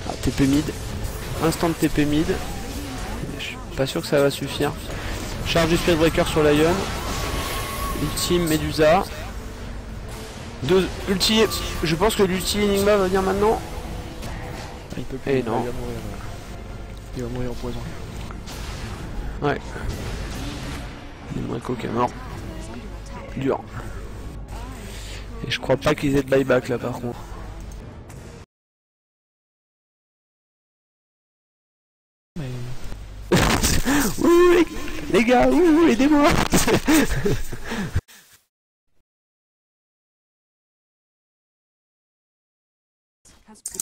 Ah TP mid. Instant de TP mid. Je suis pas sûr que ça va suffire. Charge du Spirit Breaker sur Lion. Ultime Medusa. Ulti, je pense que l'ulti Enigma va venir maintenant. Il peut plus, Et il va non. mourir. Il va mourir en poison. Ouais. Il moins qu'au mort. Dur. Et je crois pas qu'ils aient de buyback là par contre. Mais... Ouh les gars, ouh, aidez-moi.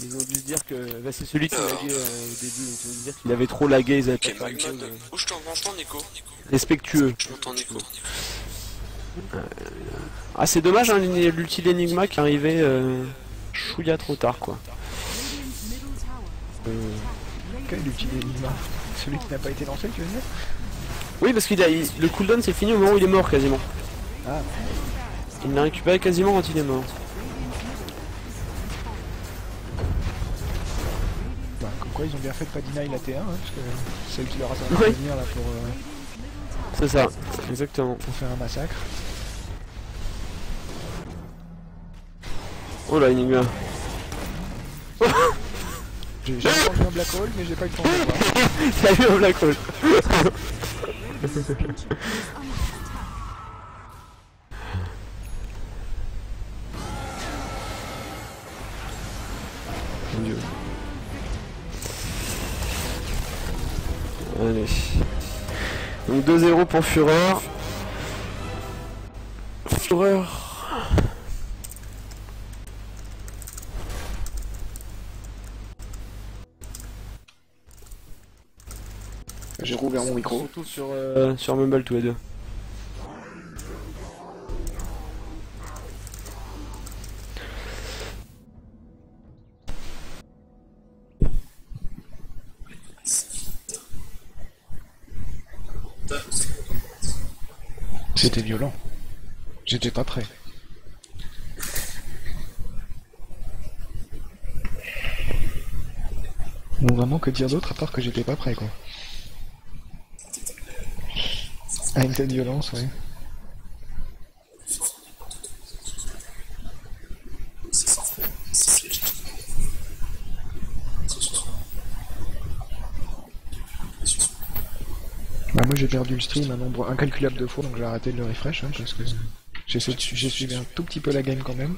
Ils ont dû se dire que bah, c'est celui qui laguait au début, ils ont dû se dire qu'il avait trop lagué, ils avaient Ok, pas fait Magma, grand-chose, où je t'entends, Nico? respectueux. Je m'entends, Nico. Ah c'est dommage hein, l'ulti d'Enigma qui est arrivé chouïa trop tard quoi. Quel ulti d'Enigma? Celui qui n'a pas été lancé, tu veux dire? Oui parce qu'il a le cooldown c'est fini au moment où il est mort quasiment. Ah, Il l'a récupéré quasiment quand il est mort. bah, comme quoi ils ont bien fait de pas deny la T1, hein, parce que celle qui leur a servi Oui. à venir là C'est ça, exactement. pour faire un massacre. Oh là Enigma. J'ai entendu un black hole, mais j'ai pas eu le temps de le voir. Salut au black hole. Mon Dieu. Allez. Donc 2-0 pour Fureur. Fureur. J'ai rouvert mon micro. Surtout sur Mumble tous les deux. C'était violent. J'étais pas prêt. Bon, vraiment, que dire d'autre à part que j'étais pas prêt, quoi. Ah, une telle violence, ouais. Bah moi j'ai perdu le stream un nombre incalculable de fois, donc j'ai arrêté de le refresh, hein, parce que j'ai suivi un tout petit peu la game quand même.